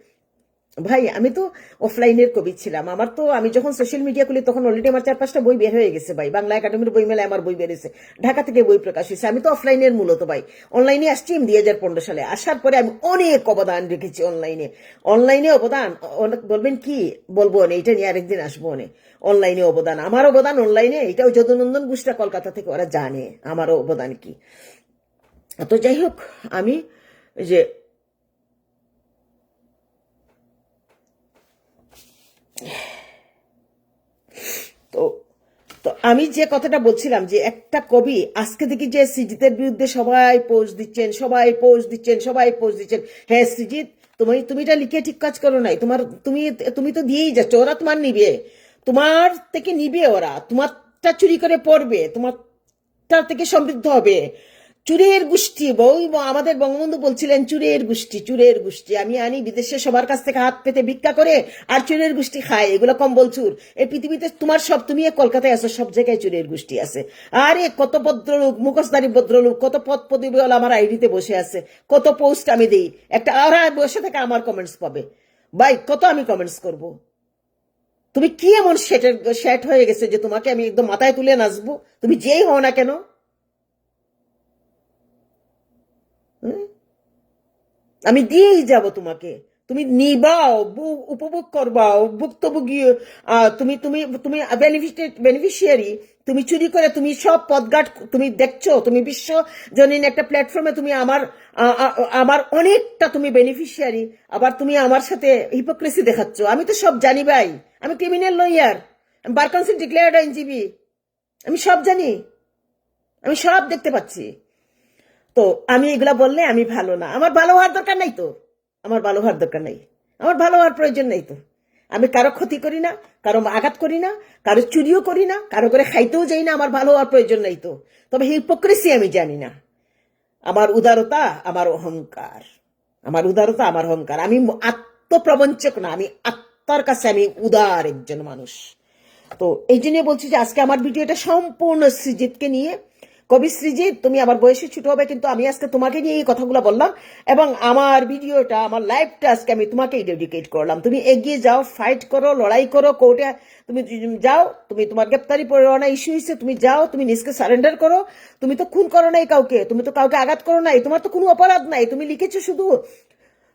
ভাই। আমি তো অফলাইনের কবি ছিলাম, আমার তো, আমি যখন সোশ্যাল মিডিয়া খুলি তখন অলরেডি আমার 4-5টা বই বের হয়ে গেছে ভাই, বাংলা একাডেমির বই মেলায় আমার বই বেরিয়েছে, ঢাকা থেকে বই প্রকাশ হয়েছে। আমি তো অফলাইনের মূলত ভাই, অনলাইনে আসছি 2015 সালে, আসার পরে আমি অনেক অবদান রেখেছি অনলাইনে অবদান বলবেন কি বলবো না, এটা নিয়ে আরেকদিন আসবো না। অনলাইনে অবদান, আমার অবদান অনলাইনে, এটাও যদুনন্দন গুষ্টা কলকাতা থেকে ওরা জানে আমার অবদান কি। তো যাই হোক, আমি যে তো তো আমি যে কথাটা বলছিলাম যে একটা কবি আজকে দেখি যে সৃজিতের বিরুদ্ধে সবাই পোস্ট দিচ্ছেন, হ্যাঁ সৃজিত, তুমি এটা লিখে ঠিক কাজ করো নাই, তুমি তো দিয়েই যাচ্ছ, ওরা তোমার নিবে, তোমার থেকে নিবে, ওরা তোমারটা চুরি করে পড়বে, তোমারটা থেকে সমৃদ্ধ হবে। চুরের গোষ্ঠী, আমাদের বঙ্গবন্ধু বলছিলেন চুরের গোষ্ঠী আমি আনি বিদেশে সবার কাছ থেকে হাত পেতে ভিক্ষা করে, আর চুরের গোষ্ঠী খায়, এগুলো কম্বল চুর। এই পৃথিবীতে তোমার সব, তুমি কলকাতায় আছো, সব জায়গায় চুরের গোষ্ঠী আছে। আরে কত ভদ্রলোক, মুখোশধারী ভদ্রলোক, কত পদ পদবীওয়ালা আমার আইডিতে বসে আছে, কত পোস্ট আমি দিই, একটা ওরা বসে থেকে আমার কমেন্টস পাবে ভাই, কত আমি কমেন্টস করব? তুমি কি এমন সেট হয়ে গেছে যে তোমাকে আমি একদম মাথায় তুলে নাচবো, তুমি যেই হও না কেন? আমি দিয়েই যাব তোমাকে, তুমি নিবাও, উপভোগ করবাও, ভুক্তভোগী, তুমি তুমি তুমি বেনিফিশিয়ারি। তুমি চুরি করে, তুমি সব পদঘাট তুমি দেখছো, তুমি বিশ্বজনীন একটা প্ল্যাটফর্মে তুমি আমার অনেকটা তুমি বেনিফিশিয়ারি, আবার তুমি আমার সাথে হিপোক্রেসি দেখাচ্ছ। আমি তো সব জানি ভাই, আমি ক্রিমিনাল লয়ার, আমি বার কাউন্সিল ডিক্লেয়ার্ড আইনজীবী, আমি সব জানি, আমি সব দেখতে পাচ্ছি। তো আমি এগুলা বললে আমি ভালো না, আমার ভালো হওয়ার দরকার নাই তো, আমার ভালো হওয়ার দরকার নাই, আমার ভালো হওয়ার প্রয়োজন নেই তো। আমি কারো ক্ষতি করি না, কারো আঘাত করি না, কারো চুরিও করি না, কারো করে খাইতেও যাই না, আমার ভালো হওয়ার প্রয়োজন নেই তো। তবে হিপোক্রেসি আমি জানি না, আমার উদারতা আমার অহংকার, আমার উদারতা আমার অহংকার। আমি আত্মপ্রবঞ্চক না, আমি আত্মার কাছে আমি উদার একজন মানুষ। তো এই জন্য বলছি যে আজকে আমার ভিডিওটা সম্পূর্ণ সৃজিতকে নিয়ে। কবি সৃজিত, তুমি আমার বয়সে ছোট হবে, কিন্তু আমি আজকে তোমাকে নিয়ে এই কথাগুলো বললাম, এবং আমার ভিডিওটা, আমার লাইফটা আজকে আমি তোমাকেই ডেডিকেট করলাম। তুমি এগিয়ে যাও, ফাইট করো, লড়াই করো, কোর্টে তুমি যাও। তুমি তোমার গ্রেপ্তারি পরোয়ানা ইস্যু হয়েছে, তুমি যাও, তুমি নিজকে সারেন্ডার করো। তুমি তো খুন করো নাই কাউকে, তুমি তো কাউকে আঘাত করো নাই, তোমার তো কোনো অপরাধ নাই। তুমি লিখেছো শুধু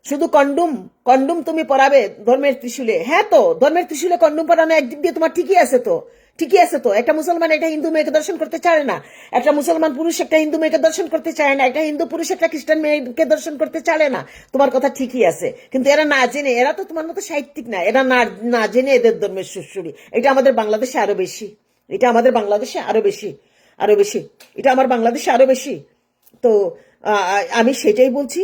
শুধু কন্ডুম, কন্ডুম তুমি পরাবে ধর্মের ত্রিশূলে। হ্যাঁ, তো ধর্মের ত্রিশূলে কন্ডুম পরানো একদিক দিয়ে তোমার ঠিকই আছে, তো ঠিকই আছে। তো একটা মুসলমান একটা হিন্দু মেয়েকে দর্শন করতে চায় না, একটা মুসলমান পুরুষ একটা হিন্দু মেয়েকে দর্শন করতে চায় না, একটা হিন্দু পুরুষ একটা খ্রিস্টান মেয়েকে দর্শন করতে চায় না। তোমার কথা ঠিকই আছে, কিন্তু এরা না জেনে, এরা তো তোমার মতো সাহিত্যিক না, এরা না না জেনে এদের ধর্মের সুরসুরি। এটা আমাদের বাংলাদেশে আরো বেশি, এটা আমাদের বাংলাদেশে আরো বেশি, আরো বেশি, এটা আমার বাংলাদেশে আরো বেশি। তো আমি সেটাই বলছি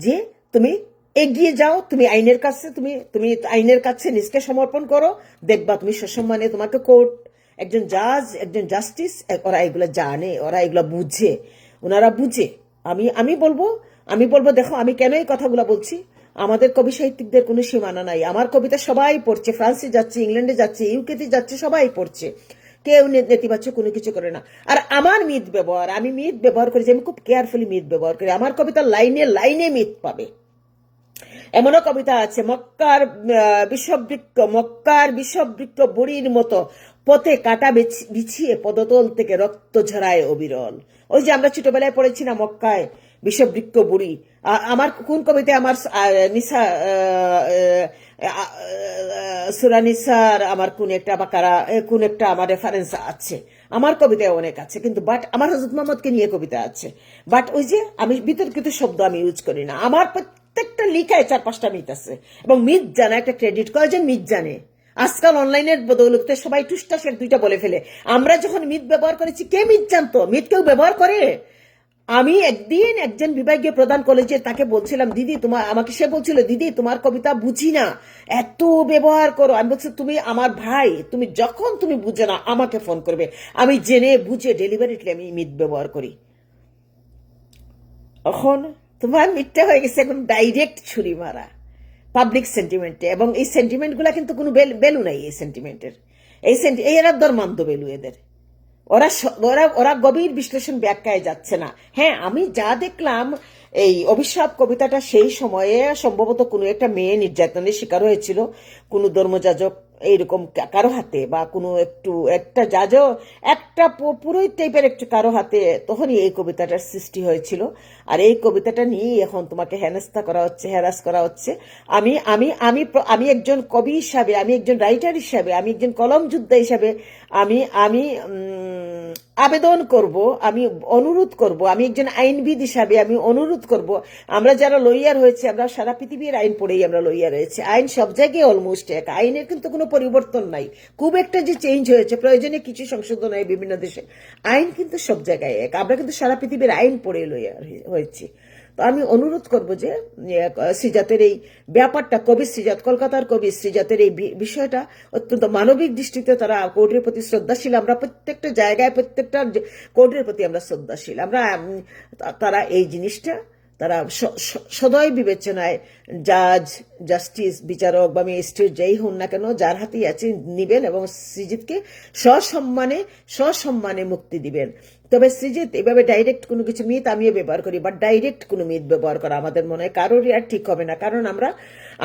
যে তুমি এগিয়ে যাও, তুমি আইনের কাছে, তুমি তুমি আইনের কাছে নিজকে সমর্পণ করো। দেখবা তুমি সসম্মানে, তোমাকে কোর্ট, একজন জাজ, একজন জাস্টিস, ওরা এগুলো জানে, ওরা এগুলো বুঝে, ওনারা বুঝে। আমি আমি বলবো আমি বলবো দেখো, আমি কেন এই কথাগুলো বলছি। আমাদের কবি সাহিত্যিকদের কোনো সীমানা নাই। আমার কবিতা সবাই পড়ছে, ফ্রান্সে যাচ্ছে, ইংল্যান্ডে যাচ্ছে, ইউকেতে যাচ্ছে, সবাই পড়ছে। কেউ নেতিবাচক কোনো কিছু করে না। আর আমার মিথ ব্যবহার, আমি মিথ ব্যবহার করি, আমি খুব কেয়ারফুলি মিথ ব্যবহার করি। আমার কবিতা লাইনে লাইনে মিথ পাবে। এমনও কবিতা আছে, মক্কার বিষবৃক্ষ বুড়ির মতো পথে কাটা বিছিয়ে পদতল থেকে রক্ত ঝরায় অবিরল। ওই যে আমরা ছোটবেলায় পড়েছি না, মক্কায় বিষবৃক্ষ বুড়ি। আমার কোন কবিতায় আমার নিসা সূরা নিসার আমার কোন একটা বাকারা, কোন একটা আমার রেফারেন্স আছে। আমার কবিতায় অনেক আছে, কিন্তু বাট আমার হযরত মুহাম্মদকে নিয়ে কবিতা আছে। বাট ওই যে আমি বিতর্কিত শব্দ আমি ইউজ করি না। আমার প্রত্যেকটা লিখায় 4-5টা মিথ আছে, এবং মিথ জানা একটা ক্রেডিট। কয়জন মিথ জানে? আজকাল অনলাইনের বদৌলতে সবাই টুসটাসের 2টা বলে ফেলে। আমরা যখন মিথ ব্যবহার করেছি, কে মিথ জানতো? মিথ কেউ ব্যবহার করে? আমি একদিন একজন বিভাগীয় প্রধান কলেজে তাকে বলছিলাম, দিদি তোমার, আমাকে সে বলছিল, দিদি তোমার কবিতা বুঝি না, এত ব্যবহার করো। আমি বলছি, তুমি আমার ভাই, তুমি যখন তুমি বুঝে না আমাকে ফোন করবে। আমি জেনে বুঝে ডেলিভারিটলি আমি মিথ ব্যবহার করি। এখন তোমার মিথটা হয়ে গেছে এখন ডাইরেক্ট ছুরি মারা পাবলিক সেন্টিমেন্টে, এবং এই সেন্টিমেন্টগুলা কিন্তু কোনো ভ্যালু নাই। এই সেন্টিমেন্টের, এরা ধর্মান্ধ ভ্যালু এদের। ওরা ওরা ওরা গভীর বিশ্লেষণ ব্যাখ্যায় যাচ্ছে না। হ্যাঁ, আমি যা দেখলাম, এই অভিশাপ কবিতাটা সেই সময়ে সম্ভবত কোনো একটা মেয়ে নির্যাতনের শিকার হয়েছিল, কোনো ধর্মযাজক এইরকম কারো হাতে, বা কোনো একটা যাজক, একটা পুরোহিত টাইপের একটু কারো হাতে, তখনই এই কবিতাটার সৃষ্টি হয়েছিল। আর এই কবিতাটা নিয়েই এখন তোমাকে হেনস্থা করা হচ্ছে, হ্যারাস করা হচ্ছে। আমি আমি আমি আমি একজন কবি হিসাবে, আমি একজন রাইটার হিসাবে, আমি একজন কলম যোদ্ধা হিসাবে আমি আমি আবেদন করব, আমি অনুরোধ করব, আমি একজন আইনবিদ হিসাবে আমি অনুরোধ করব, আমরা যারা লয়ার হয়েছে, আমরা সারা পৃথিবীর আইন পড়েই আমরা লয়ার হয়েছে। আইন সব জায়গায় অলমোস্ট এক, আইনের কিন্তু কোনো পরিবর্তন নাই। খুব একটা যে চেঞ্জ হয়েছে, প্রয়োজনে কিছু সংশোধন হয় বিভিন্ন দেশে, আইন কিন্তু সব জায়গায় এক। আমরা কিন্তু সারা পৃথিবীর আইন পড়ে লয়ার হয়েছি। তো আমি অনুরোধ করব যে শ্রীজাতের এই ব্যাপারটা, কবি শ্রীজাত, কলকাতার কবি শ্রীজাতের এই বিষয়টা অত্যন্ত মানবিক দৃষ্টিতে তারা কোর্টের প্রতি শ্রদ্ধাশীল। আমরা প্রত্যেকটা জায়গায়, প্রত্যেকটা কোর্টের প্রতি আমরা শ্রদ্ধাশীল। আমরা তারা এই জিনিসটা তারা সদয় বিবেচনায় জাজ, জাস্টিস, বিচারক বা ম্যাজিস্ট্রেট যেই হন না কেন, যার হাতেই আছে নিবেন, এবং সৃজিতকে সসম্মানে মুক্তি দিবেন। তবে সৃজিত এভাবে ডাইরেক্ট কোনো কিছু মিথ আমিও ব্যবহার করি, বাট ডাইরেক্ট কোনো মিথ ব্যবহার করা আমাদের মনে হয় কারোরই আর ঠিক হবে না। কারণ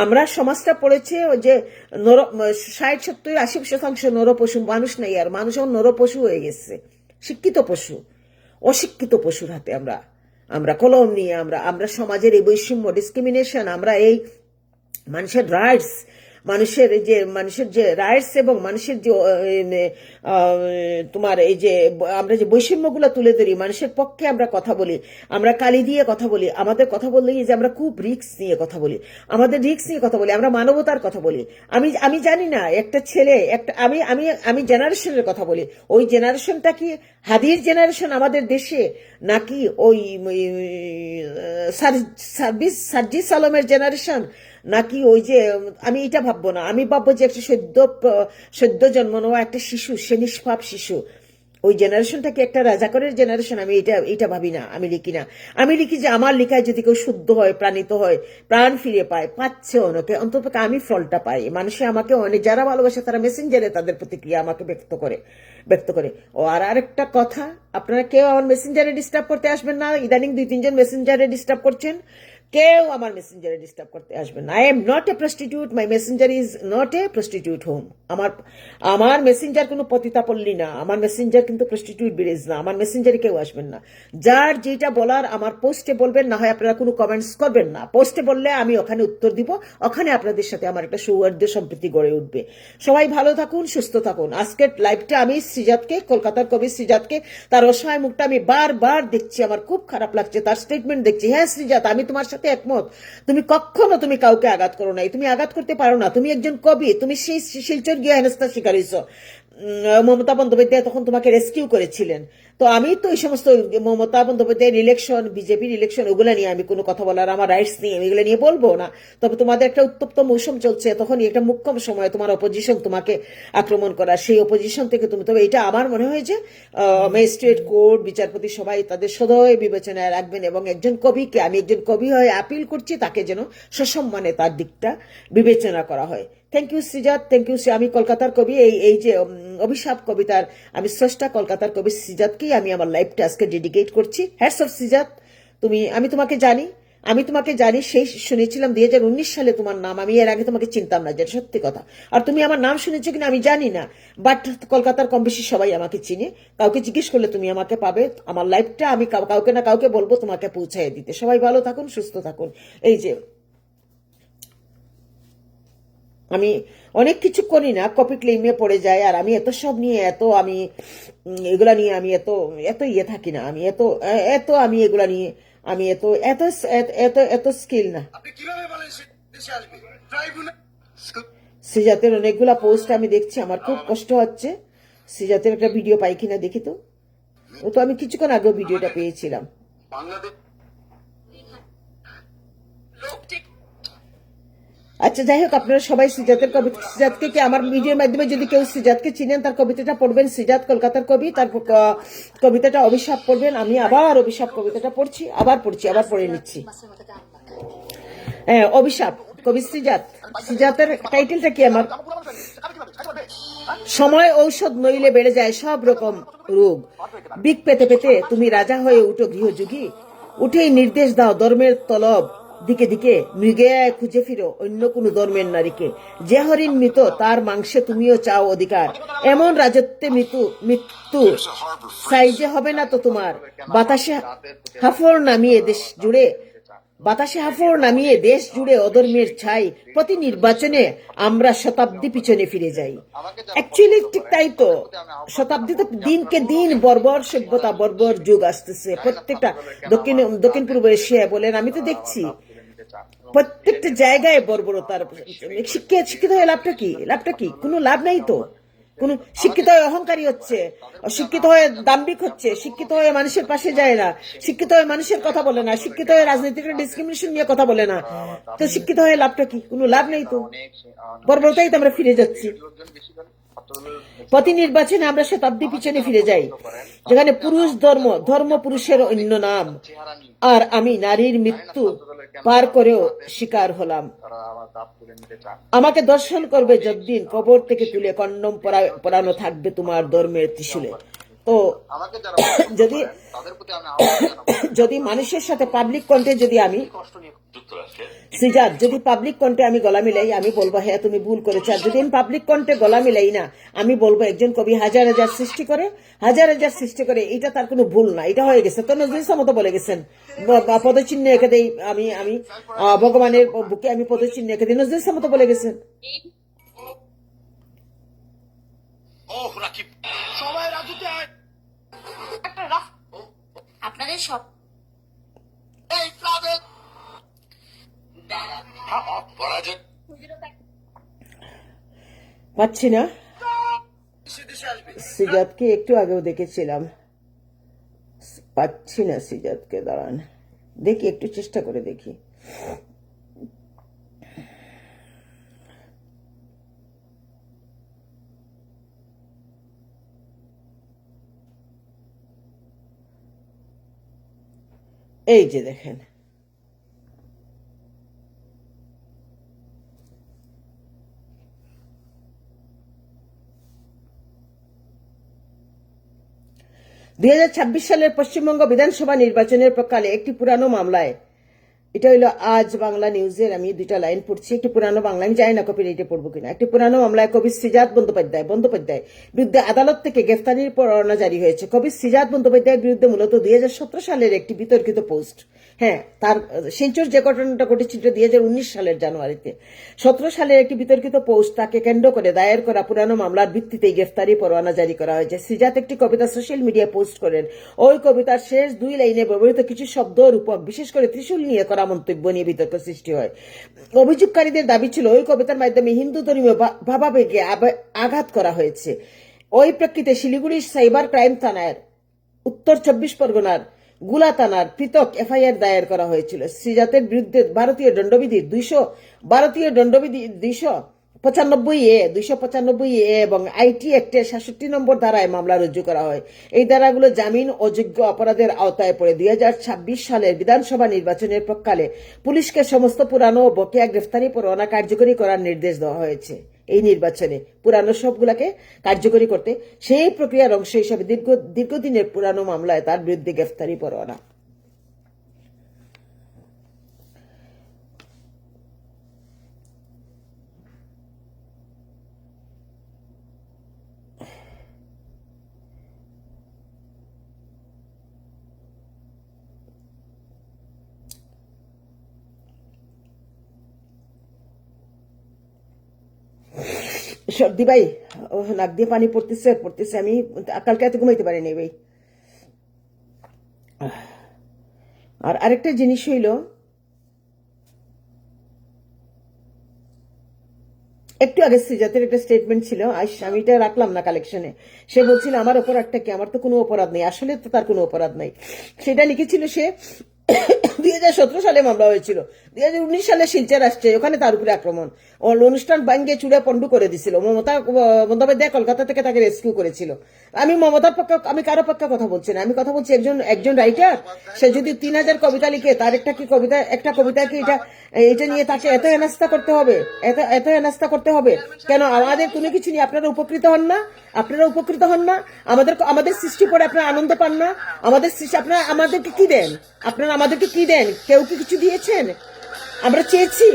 আমরা সমাজটা পড়েছে ওই যে 60-70-80% নরপশু, মানুষ নাই। আর মানুষ এখন নরপশু হয়ে গেছে, শিক্ষিত পশু, অশিক্ষিত পশুর হাতে আমরা আমরা কলম নিয়ে আমরা সমাজের এই বৈষম্য, ডিসক্রিমিনেশন, আমরা এই মানুষের রাইটস, মানুষের যে রাইটস, এবং মানুষের যে তোমার এই যে আমরা যে বৈষম্যগুলো তুলে ধরি, মানুষের পক্ষে আমরা কথা বলি, আমরা কালি দিয়ে কথা বলি, আমাদের কথা বললে যে আমরা খুব রিস্ক নিয়ে কথা বলি, আমাদের রিস্ক নিয়ে কথা বলি, আমরা মানবতার কথা বলি। আমি জানি না একটা ছেলে, একটা আমি জেনারেশনের কথা বলি, ওই জেনারেশনটা কি হাদির জেনারেশন আমাদের দেশে, নাকি ওই সার্জিস আলমের জেনারেশন, নাকি ওই যে, আমি এটা ভাববো না। আমি ভাববো যে একটা সদ্য জন্ম নেওয়া একটা শিশু, সে নিষ্পাপ শিশু, ওই জেনারেশনটাকে একটা রাজাকরের জেনারেশন, আমি এটা ভাবি না, আমি লিখি না। আমি লিখি যে আমার লেখায় যদি কেউ শুদ্ধ হয়, প্রাণিত হয়, প্রাণ ফিরে পায়, পাচ্ছে অনেকে, অন্ততপক্ষে আমি ফলটা পাই। মানুষে আমাকে অনেক, যারা ভালোবাসে তারা মেসেঞ্জারে তাদের প্রতিক্রিয়া আমাকে ব্যক্ত করে। ও আর আরেকটা কথা, আপনারা কেউ আমার মেসেঞ্জারে ডিস্টার্ব করতে আসবেন না। ইদানিং 2-3 জন মেসেঞ্জারে ডিস্টার্ব করছেন, কেউ আমার মেসেঞ্জারে ডিস্টার্ব করতে আসবেন না। I am not a prostitute, my Messenger is not a prostitute home. আমার আমার মেসেঞ্জার কোনো পতিতাপল্লী না, আমার মেসেঞ্জার কিন্তু প্রস্টিটিউট ব্রিজ না, আমার মেসেঞ্জারে কেউ আসবেন না। যার যেটা বলার আমার পোস্টে বলবেন, না হয় আপনারা কোনো কমেন্টস করবেন না। পোস্টে বললে আমি ওখানে উত্তর দিব, ওখানে আপনাদের সাথে আমার একটা সৌহার্দ্য সম্প্রীতি গড়ে উঠবে। সবাই ভালো থাকুন, সুস্থ থাকুন। আজকের লাইভটা আমি সৃজাতকে, কলকাতার কবি সৃজাতকে, তার অসহায় মুখটা আমি বারবার দেখছি, আমার খুব খারাপ লাগছে। তার স্টেটমেন্ট দেখছি, হ্যাঁ সৃজাত, আমি তোমার সাথে একমত। তুমি কখনো তুমি কাউকে আঘাত করো নাই, তুমি আঘাত করতে পারো না, তুমি একজন কবি, তুমি সেই শিলচর গিয়ে হেনস্থার শিকার হইছো। মমতা বন্দ্যোপাধ্যায় তখন তোমাকে রেস্কিউ করেছিলেন। তো আমি তো এই সমস্ত মমতা বন্দ্যোপাধ্যায়ের ইলেকশন, বিজেপির ইলেকশন, ওগুলো নিয়ে আমি কোনো কথা বলার, আমার রাইটস নিয়ে আমি এগুলো নিয়ে বলবো না। তবে তোমাদের একটা উত্তপ্ত মৌসুম চলছে, তখনই একটা মুখ্যম সময় তোমার অপোজিশন তোমাকে আক্রমণ করা, সেই অপোজিশন থেকে তুমি, তবে এটা আমার মনে হয় যে ম্যাজিস্ট্রেট কোর্ট, বিচারপতি সবাই তাদের সদয় বিবেচনায় রাখবেন, এবং একজন কবিকে, আমি একজন কবি হয়ে আপিল করছি, তাকে যেন সসম্মানে তার দিকটা বিবেচনা করা হয়। Thank you Srijato, thank you. আমি কলকাতার কবি, এই যে অভিশাপ কবিতার আমি স্রষ্টা কলকাতার কবি সৃজাতকেই আমি আমার লাইফটা আজকে ডেডিকেট করছি। হ্যাটস অফ সৃজাত, আমি তোমাকে জানি। সেই শুনেছিলাম 2019 সালে তোমার নাম, আমি এর আগে তোমাকে চিনতাম না, যেটা সত্যি কথা। আর তুমি আমার নাম শুনেছো কিনা আমি জানি না, বাট কলকাতার কম বেশি সবাই আমাকে চিনে। কাউকে জিজ্ঞেস করলে তুমি আমাকে পাবে। আমার লাইফটা আমি কাউকে না কাউকে বলবো তোমাকে পৌঁছায় দিতে। সবাই ভালো থাকুন, সুস্থ থাকুন। এই যে আমি অনেক কিছু করি না, কপি ক্লেমে পড়ে যায়। আর আমি এত সব নিয়ে, আমি এগুলা নিয়ে আমি এত এত ইয়ে থাকি না, আমি এত এত আমি এগুলা নিয়ে আমি এত এত এত এত এত স্কিল না। সিজাতের অনেকগুলা পোস্ট আমি দেখছি, আমার খুব কষ্ট হচ্ছে। সিজাতের একটা ভিডিও পাই কিনা দেখি তো। ও তো আমি কিছুক্ষণ আগেও ভিডিওটা পেয়েছিলাম। আচ্ছা, যাই হোক, আপনারা সবাই সৃজাতের কবিতা, সৃজাতকে কি আমার ভিডিওর মাধ্যমে যদি কেউ সৃজাতকে চিনেন, তার কবিতাটা পড়বেন। সৃজাত কলকাতার কবি, তার কবিতাটা অভিশাপ পড়বেন। আমি আবার অভিশাপ কবিতাটা পড়ছি, আবার পড়ে নিচ্ছি। হ্যাঁ, অভিশাপ, কবি সৃজাত। সৃজাতের টাইটেলটা কি আমার? সময় ঔষধ নইলে বেড়ে যায় সব রকম রোগ, বিক পেতে পেতে তুমি রাজা হয়ে উঠো গৃহযোগী। উঠেই নির্দেশ দাও ধর্মের তলব, দিকে দিকে মৃগে খুঁজে ফিরো অন্য কোনো ধর্মের নারীকে। যে হরিণ মৃত তার মাংসে তুমিও চাও অধিকার, এমন রাজত্বে মৃত্যু সাইজে হবে না তো তোমার। বাতাসে হাফড় নামিয়ে দেশ জুড়ে অধর্মের ছাই, প্রতি নির্বাচনে আমরা শতাব্দী পিছনে ফিরে যাই। অ্যাকচুয়ালি ঠিক তাই তো, শতাব্দী তো দিনকে দিন বর্বর সভ্যতা, বর্বর যুগ আসতেছে। প্রত্যেকটা দক্ষিণ পূর্ব এশিয়া বলেন, আমি তো দেখছি প্রত্যেকটা জায়গায় বর্বরতার। শিক্ষিত হয়ে লাভটা কি? কোনো লাভ নাই তো। কোন শিক্ষিত হয়ে অহংকারী হচ্ছে, শিক্ষিত হয়ে দাম্ভিক হচ্ছে, শিক্ষিত হয়ে মানুষের পাশে যায় না, শিক্ষিত হয়ে মানুষের কথা বলে না, শিক্ষিত হয়ে রাজনৈতিক ডিসক্রিমিনেশন নিয়ে কথা বলে না। তো শিক্ষিত হয়ে লাভটা কি? কোনো লাভ নেই তো। বর্বরতাই তো আমরা ফিরে যাচ্ছি। প্রতি নির্বাচনে আমরা শতাব্দী পিছনে ফিরে যাই, যেখানে পুরুষ ধর্ম পুরুষের অন্য নাম। আর আমি নারীর মৃত্যু পার করেও শিকার হলাম। আমাকে দর্শন করবে যতদিন, কবর থেকে তুলে কন্ডম পরানো থাকবে তোমার ধর্মের ত্রিশূলে। তো যদি মানুষের সাথে পাবলিক কন্টে যদি পাবলিক কন্টে আমি গলা মিলাই, আমি বলবো হ্যাঁ তুমি ভুল করেছো। আর যদি আমি পাবলিক কন্টে গলা মিলাই না, আমি বলবো একজন কবি হাজার হাজার সৃষ্টি করে এটা তার কোনো ভুল না, এটা হয়ে গেছে। তো নজরুল ইসলাম তো বলে গেছেন, পদচিহ্ন এঁকে দেই আমি ভগবানের বুকে আমি পদচিহ্ন এঁকে দিই, নজরুল ইসলাম তো বলে গেছেন। আপনাদের সব পাচ্ছি না। সৃজাতকে একটু আগেও দেখেছিলাম, পাচ্ছি না সৃজাতকে। দাঁড়ান দেখি, একটু চেষ্টা করে দেখি। এই যে দেখেন, সালের পশ্চিমবঙ্গ বিধানসভা নির্বাচনের প্রকালে একটি পুরানো মামলায়, এটা হইলো আজ বাংলা নিউজের, আমি দুইটা লাইন পড়ছি, একটি পুরানো বাংলা, আমি জানি না কপিরাইটে পড়বো কিনা। একটি পুরানো মামলায় কবি সিজাত বন্দ্যোপাধ্যায় বিরুদ্ধে আদালত থেকে গ্রেফতারির পরোয়ানা জারি হয়েছে। কবি সিজাত বন্দ্যোপাধ্যায়ের বিরুদ্ধে মূলত 2017 সালের একটি বিতর্কিত পোস্ট, হ্যাঁ, তার শিলচর যে ঘটনাটা ঘটেছিল 2019 সালের জানুয়ারিতে, 17 সালের একটি বিতর্কিত পোস্ট তাকে কেন্দ্র করে দায়ের করা পুরানো মামলার ভিত্তিতেই গ্রেফতারি পরোয়ানা জারি করা হয়েছে। সিজাত একটি কবিতা সোশ্যাল মিডিয়ায় পোস্ট করেন। ওই কবিতার শেষ 2 লাইনে ব্যবহৃত কিছু শব্দ রূপক, বিশেষ করে ত্রিশূল নিয়ে করা মন্তব্য নিয়ে বিতর্ক সৃষ্টি হয়। অভিযোগকারীদের দাবি ছিল ওই কবিতার মাধ্যমে হিন্দু ধর্মীয় ভাবাবেগে আঘাত করা হয়েছে। ওই প্রেক্ষিতে শিলিগুড়ির সাইবার ক্রাইম থানার, উত্তর 24 পরগনার গুলা থানার পৃথক এফআইআর দায়ের করা হয়েছিল। সিজাতের বিরুদ্ধে ভারতীয় দণ্ডবিধি 295 এ এবং আইটি অ্যাক্টের 66 নম্বর ধারায় মামলা রুজু করা হয়। এই ধারাগুলো জামিন অযোগ্য অপরাধের আওতায় পড়ে। 2026 সালের বিধানসভা নির্বাচনের প্রাক্কালে পুলিশকে সমস্ত পুরানো ও বকেয়া গ্রেফতারি পরোয়ানা কার্যকরী করার নির্দেশ দেওয়া হয়েছে। এই নির্বাচনে পুরানো সবগুলাকে কার্যকরী করতে, সেই প্রক্রিয়ার অংশ হিসাবে দীর্ঘদিনের পুরানো মামলায় তার বিরুদ্ধে গ্রেফতারি পরোয়ানা। সর্দি ভাই, ও নাক দিয়ে পানি পড়তেছে, আমি কালকে এত ঘুমাইতে পারিনি ভাই। আর আরেকটা জিনিস হইল, একটু আগে সিজাতের একটা স্টেটমেন্ট ছিল, আমি এটা রাখলাম না কালেকশনে। সে বলছিল আমার অপরাধটা কি, আমার তো কোনো অপরাধ নেই। আসলে তো তার কোনো অপরাধ নাই। সেটা লিখেছিল সে 2017 সালে মামলা হয়েছিল, 2019 সালে শিলচর আসছে, ওখানে তার উপরে আক্রমণ, অনুষ্ঠান ভাঙ্গে চূড়া পন্ডু করে দিছিল। মমতা বন্দ্যোপাধ্যায় কলকাতা থেকে তাকে রেস্কিউ করেছিল। আমি মমতার পক্ষে, আমি কারো পক্ষে কথা বলছি না, আমি কথা বলছি একজন রাইটার। সে যদি 3000 কবিতা লিখে, তার একটা কবিতা কি এটা নিয়ে তাকে এত হেনাস্তা করতে হবে, এত হেনাস্তা করতে হবে কেন? আমাদের কোনো কিছু নিয়ে আপনারা উপকৃত হন না? আমাদের সৃষ্টি করে আপনারা আনন্দ পান না? আমাদের সৃষ্টি আপনারা আমাদেরকে কি দেন? কেউ কি কিছু দিয়েছেন? আমরা চেয়েছি?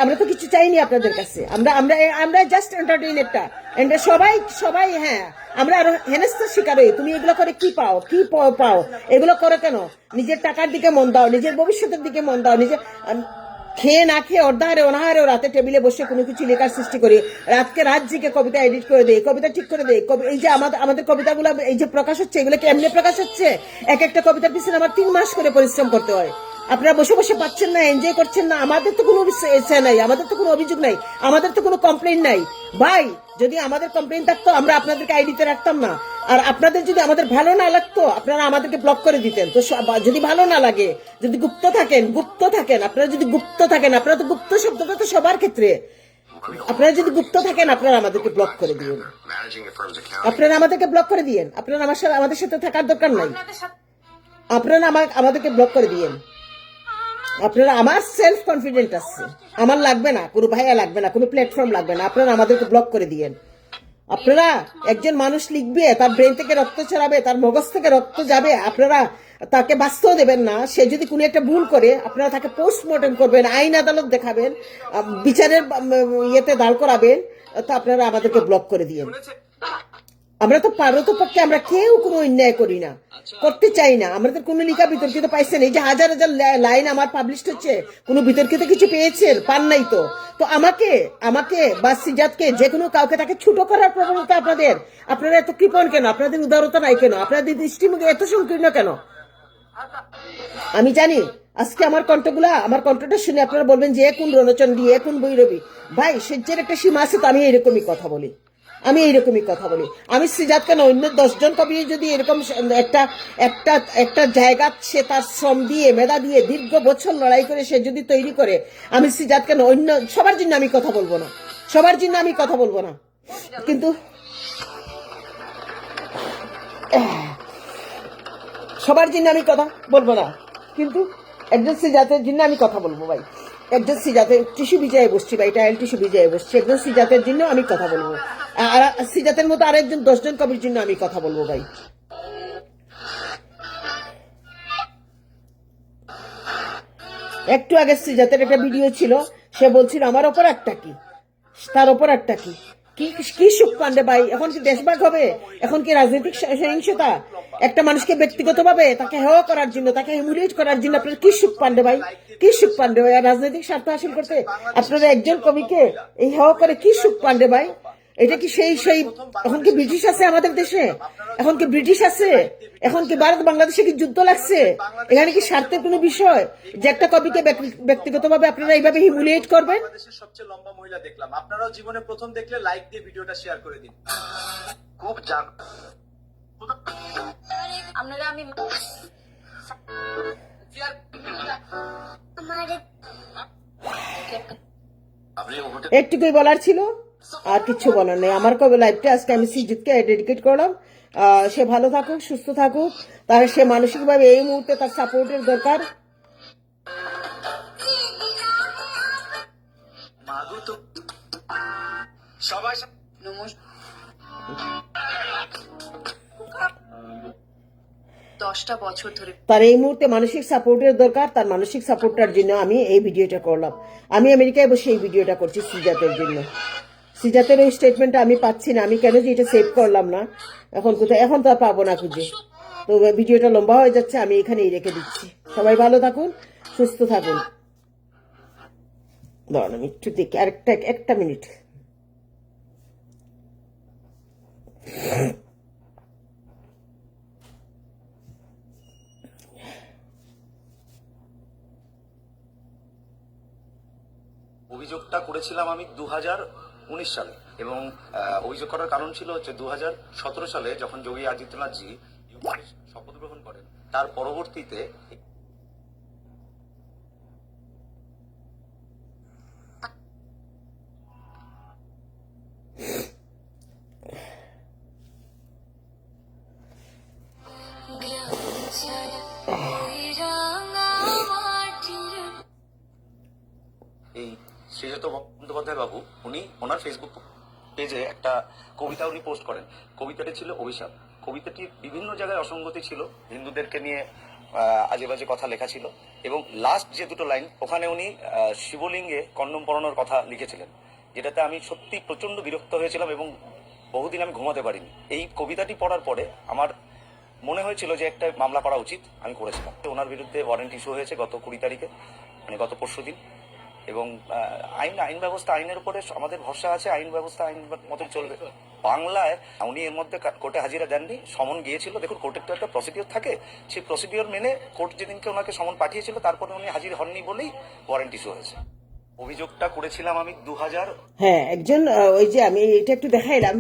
আমরা তো কিছু চাইনি আপনাদের কাছে। আমরা জাস্ট এন্টারটেইন একটা সবাই হ্যাঁ, আমরা আরো হেনস্থার শিকার হই। তুমি এগুলো করে কি পাও? এগুলো করে কেন? নিজের টাকার দিকে মন দাও, নিজের ভবিষ্যতের দিকে মন দাও। নিজের খেয়ে না খেয়ে অর্ধাহারে অনাহারে রাতে টেবিলে বসে কোনো কিছু লেখার সৃষ্টি করি, রাত জেগে কবিতা এডিট করে দেয়, কবিতা ঠিক করে দেয়। এই যে আমাদের কবিতাগুলো এই যে প্রকাশ হচ্ছে, এগুলো কেমনে প্রকাশ হচ্ছে? এক একটা কবিতার পিছনে আমার 3 মাস করে পরিশ্রম করতে হয়। আপনারা বসে বসে পাচ্ছেন না, এনজয় করছেন না। আমাদের তো কোনো নাই, আমাদের তো কোনো অভিযোগ নাই, আমাদের তো কোনো কমপ্লেন নাই ভাই। যদি আমাদের কমপ্লেন থাকতো আমরা আপনাদেরকে আইডিতে রাখতাম না। আর আপনাদের যদি আমাদের ভালো না লাগতো, আপনারা আমাদেরকে ব্লক করে দিতেন। তো যদি ভালো না লাগে, যদি গুপ্ত থাকেন, আপনারা যদি গুপ্ত থাকেন, আপনারা তো গুপ্ত শব্দটা তো সবার ক্ষেত্রে, আপনারা যদি গুপ্ত থাকেন আপনারা আমাদেরকে ব্লক করে দিন। আপনারা আমাদের সাথে থাকার দরকার নাই। আপনারা আমাদেরকে ব্লক করে দিয়েন। আপনারা, আমার সেলফ কনফিডেন্ট আছে, আমার লাগবে না, কোনো ভাইয়া লাগবে না, কোনো প্ল্যাটফর্ম লাগবে না। আপনারা আমাদেরকে ব্লক করে দিয়েন। আপনারা, একজন মানুষ লিখবে, তার ব্রেন থেকে রক্ত ছড়াবে, তার মগজ থেকে রক্ত যাবে, আপনারা তাকে বাঁচতেও দেবেন না। সে যদি কোনো একটা ভুল করে, আপনারা তাকে পোস্টমর্টম করবেন, আইন আদালত দেখাবেন, বিচারের ইয়েতে দাঁড় করাবেন, তো আপনারা আমাদেরকে ব্লক করে দিয়েন। আমরা তো পারতপক্ষে আমরা কেউ কোনো অন্যায় করি না, করতে চাই না। আমাদের কোনো লিখা বিতর্কিত পাইছেন? এই যে হাজার হাজার লাইন আমার পাবলিশ হচ্ছে, কোনো বিতর্কিত কিছু পেয়েছেন? পান নাই তো। তো আমাকে বা সিজাতকে, যে কোনো কাউকে তাকে ছোট করার প্রবণতা আপনারা এত কৃপণ কেন? আপনাদের উদারতা নাই কেন? আপনাদের দৃষ্টিভঙ্গি এত সংকীর্ণ কেন? আমি জানি আজকে আমার কণ্ঠটা শুনে আপনারা বলবেন যে কোন রণচন্ডী, কোন বৈরবী। ভাই, সহ্যের একটা সীমা আছে। তো আমি এইরকমই কথা বলি। আমি সিজাত কেন, অন্য 10 জন কবি যদি এরকম একটা জায়গা সে তার শ্রম দিয়ে, মেধা দিয়ে, দীর্ঘ বছর লড়াই করে সে যদি তৈরি করে, আমি সিজাত কেন অন্য সবার জন্য আমি কথা বলবো না? কিন্তু সবার জন্য আমি কথা বলবো না, কিন্তু একজন সিজাতের জন্য আমি কথা বলবো ভাই। একজন সিজাতের টিস্যু ভিজায় বসছি ভাই, টাইল টিস্যু ভিজায় বসছি, একজন সিজাতের জন্য আমি কথা বলবো। আর সিজাতের মতো আরেকজন 10 জন কবির জন্য আমি কথা বলবো ভাই। একটু আগে সিজাতের একটা ভিডিও ছিল, সে বলছিল আমার ওপর একটা কি, তার ওপর একটা কি কি কি সুখ পান্ডে ভাই। এখন কি দেশভাগ হবে? এখন কি রাজনৈতিক সহিংসতা? একটা মানুষকে ব্যক্তিগতভাবে তাকে হেয় করার জন্য, তাকে হিউমিলিয়েট করার জন্য আপনার কি সুখ পান্ডে ভাই, কি সুখ পান্ডে ভাই? আর রাজনৈতিক স্বার্থ হাসিল করতে আপনারা একজন কবিকে এই হেয় করে কি সুখ পান্ডে ভাই? এটা কি সেই সেই এখন কি ব্রিটিশ আছে আমাদের দেশে? এখন কি ব্রিটিশ আছে? এখন কি ভারত বাংলাদেশে কি যুদ্ধ লাগছে? এখানে কি স্বার্থের কোনো বিষয় যে একটা কবিকে ব্যক্তিগতভাবে আপনারা এইভাবে হিউমিলিয়েট করবেন? বাংলাদেশের সবচেয়ে লম্বা মহিলা দেখলাম, আপনারাও জীবনে প্রথম দেখলে লাইক দিয়ে ভিডিওটা শেয়ার করে দিন। খুব আপনারা আমি একটুকুই বলার ছিল, আর কিছু বলার নেই। আমার কবে লাইভটা আজকে আমি সিজিতকে ডেডিকেট করলাম। সে ভালো থাকুক, সুস্থ থাকুক, তার সে মানসিকভাবে এই মুহূর্তে তার সাপোর্টের দরকার। সবাই দশটা বছর ধরে তার এই মুহূর্তে মানসিক সাপোর্টের দরকার। তার মানসিক সাপোর্টটার জন্য আমি এই ভিডিওটা করলাম। আমি আমেরিকায় বসে এই ভিডিওটা করছি সিজাতের জন্য। সিজাতের ওই স্টেটমেন্টটা আমি পাচ্ছি না, আমি কেন যে এটা সেভ করলাম না এখন কোথায়, এখন তো আর পাবো না খুঁজে। তো ভিডিওটা লম্বা হয়ে যাচ্ছে, আমি এখানেই রেখে দিচ্ছি। সবাই ভালো থাকুন, সুস্থ থাকুন। দাঁড়ান আমি একটু দেখি, একটা মিনিট। অভিযোগটা করেছিলাম আমি 2019 সালে, এবং অভিযোগ করার কারণ ছিল হচ্ছে 2017 সালে যখন যোগী আদিত্যনাথজি শপথ গ্রহণ করেন, তার পরবর্তীতে এই শ্রীযুক্ত বন্দ্যোপাধ্যায় বাবু উনি ওনার ফেসবুক পেজে একটা কবিতা উনি পোস্ট করেন। কবিতাটি ছিল অভিশাপ। কবিতাটি বিভিন্ন জায়গায় অসঙ্গতি ছিল, হিন্দুদেরকে নিয়ে আজে বাজে কথা লেখা ছিল, এবং লাস্ট যে দুটো লাইন ওখানে উনি শিবলিঙ্গে কন্ডম পরানোর কথা লিখেছিলেন, যেটাতে আমি সত্যি প্রচন্ড বিরক্ত হয়েছিলাম এবং বহুদিন আমি ঘুমাতে পারিনি। এই কবিতাটি পড়ার পরে আমার মনে হয়েছিল যে একটা মামলা করা উচিত, আমি করেছিলাম। ওনার বিরুদ্ধে ওয়ারেন্ট ইস্যু হয়েছে গত 20 তারিখে, মানে গত পরশু দিন। এবং আইন ব্যবস্থা, আইনের উপরে আমাদের ভরসা আছে, আইন ব্যবস্থা আইন মতো চলবে। বাংলায় উনি এর মধ্যে কোর্টে হাজিরা দেননি, সমন গিয়েছিল। দেখুন, কোর্টের তো একটা প্রসিডিওর থাকে, সেই প্রসিডিওর মেনে কোর্ট যেদিনকে ওনাকে সমন পাঠিয়েছিল তারপরে উনি হাজির হননি বলেই ওয়ারেন্ট ইস্যু হয়েছে। অভিযোগটা করেছিলাম আমি 2000। হ্যাঁ, একজন ওই যে আমি এটা একটু দেখাইলাম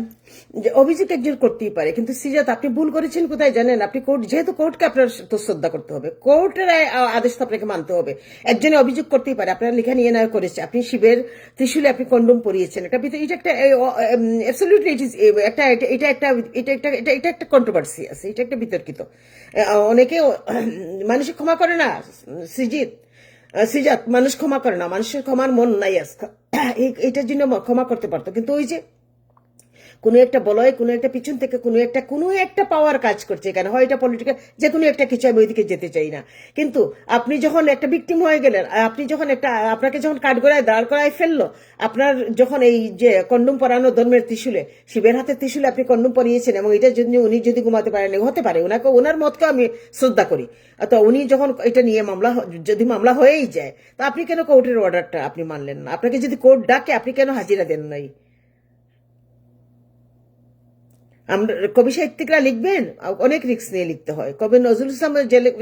যে অভিযোগ একজন করতেই পারে, কিন্তু সিজাত আপনি ভুল করেছেন কোথায় জানেন? আপনি কোর্ট, যেহেতু কোর্টকে আপনার তো শ্রদ্ধা করতে হবে, কোর্টের আদেশ তো আপনাকে মানতে হবে। একজনে অভিযোগ করতেই পারে, আপনার লেখা নিয়ে নেওয়া করেছে, আপনি শিবের ত্রিশূলে আপনি কন্ডম পরিয়েছেন, এটা এটা একটা অ্যাবসলিউটলি এটা একটা কন্ট্রোভার্সি আছে, এটা একটা বিতর্কিত। অনেকে মানুষে ক্ষমা করে না সিজাত, মানুষ ক্ষমা করে না, মানুষের ক্ষমার মন নাই আজকে। এটার জন্য ক্ষমা করতে পারতো, কিন্তু ওই যে কোনো একটা বলয়, কোনো একটা পিছন থেকে কোনো একটা পাওয়ার কাজ করছে এখানে, হয় এটা পলিটিক্যাল, যে কোনো একটা কিছু, আমি ওইদিকে যেতে চাই না। কিন্তু আপনি যখন একটা ভিকটিম হয়ে গেলেন, আপনি যখন আপনাকে যখন কাঠগড়ায় দাঁড় করায় ফেললো, আপনার যখন এই যে কন্ডম পরানো ধর্মের ত্রিশূলে, শিবের হাতের ত্রিশূলে আপনি কন্ডম পরিয়েছেন, এবং এটার জন্য উনি যদি ঘুমাতে পারেন, হতে পারে ওনার মতকে আমি শ্রদ্ধা করি, তো উনি যখন এটা নিয়ে যদি মামলা হয়েই যায়, তো আপনি কেন কোর্টের অর্ডারটা আপনি মানলেন না? আপনাকে যদি কোর্ট ডাকে, আপনি কেন হাজিরা দেন নাই? আমরা কবি সাহিত্যিকরা লিখবেন, অনেক রিস্ক নিয়ে লিখতে হয়। কবি নজরুল ইসলাম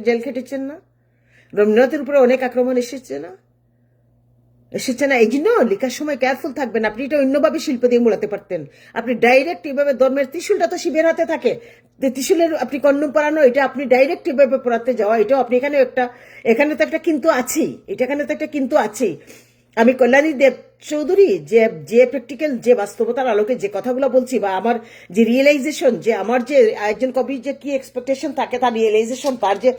জেল খেটেছেন না? রবীন্দ্রনাথের উপরে অনেক আক্রমণ এসেছে না? এই জন্য লেখার সময় কেয়ারফুল থাকবেন। আপনি এটা অন্যভাবে শিল্প দিয়ে মোড়াতে পারতেন। আপনি ডাইরেক্ট এইভাবে ধর্মের ত্রিশূলটা তো শিবের হাতে থাকে, ত্রিশূলের আপনি কন্ডম পরানো, এটা আপনি ডাইরেক্ট এইভাবে পড়াতে যাওয়া, এটাও আপনি এখানে তো একটা কিন্তু আছেই, এখানে তো একটা কিন্তু আছেই। আমি কল্যাণী দেব চৌধুরী যে যে প্র্যাকটিক্যাল যে বাস্তবতার আলোকে যে কথাগুলো বলছি বা আমার যে রিয়েলাইজেশন, যে আমার যে একজন কবির যে কি এক্সপেকটেশন থাকে, তার রিয়েলাইজেশন, তার যে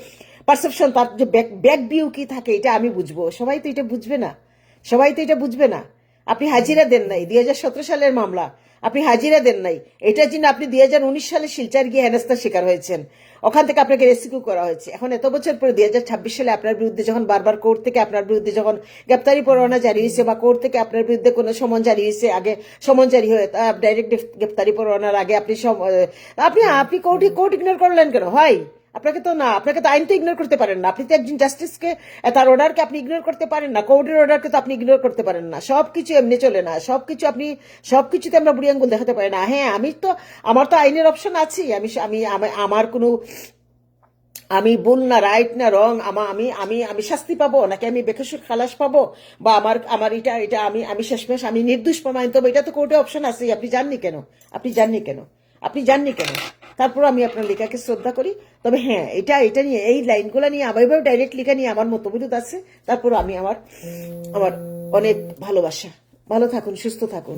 পারসেপশন, তার যে ব্যাক ভিউ কি থাকে, এটা আমি বুঝবো। সবাই তো এটা বুঝবে না, সবাই তো এটা বুঝবে না। আপনি হাজিরা দেন নাই 2017 সালের মামলা, আপনি হাজিরা দেন নাই। এটার জন্য আপনি 2019 সালে শিলচর গিয়ে হেনস্থার শিকার হয়েছেন, ওখান থেকে আপনাকে রেস্কিউ করা হয়েছে। এখন এত বছর পরে 2026 সালে আপনার বিরুদ্ধে যখন বারবার কোর্ট থেকে আপনার বিরুদ্ধে যখন গ্রেপ্তারি পরোয়ানা জারি হয়েছে বা কোর্ট থেকে আপনার বিরুদ্ধে কোনো সমন জারি হয়েছে, আগে সমন জারি হয়ে ডাইরেক্ট গ্রেপ্তারি পরোয়ানার আগে আপনি আপনি কোর্ট ইগনোর করলেন কেন? হয় আপনাকে তো না, আপনাকে তো আইন তো ইগনোর করতে পারেন না। আপনি তো একজন জাস্টিসকে, তার অর্ডারকে আপনি ইগনোর করতে পারেন না, কোর্টের অর্ডারকে তো আপনি ইগনোর করতে পারেন না। সবকিছু এমনি চলে না, সবকিছুতে আমরা বুড়ি আঙ্গুল দেখাতে পারি না। হ্যাঁ, আমার তো আইনের অপশন আছে। আমার কোনো, আমি ভুল না রাইট না রং, আমি শাস্তি পাবো নাকি আমি বেকসুর খালাস পাবো, বা আমার এটা আমি শেষমেশ আমি নির্দোষ প্রমাণিত হবো, এটা তো কোর্টে অপশন আছে। আপনি জাননি কেন? তারপর আমি আপনার লেখাকে শ্রদ্ধা করি। তবে হ্যাঁ, এটা নিয়ে, এই লাইনগুলো নিয়ে আমার ডাইরেক্ট লেখা নিয়ে আমার মতবিরোধ আছে। তারপর আমি আমার অনেক ভালোবাসা। ভালো থাকুন, সুস্থ থাকুন।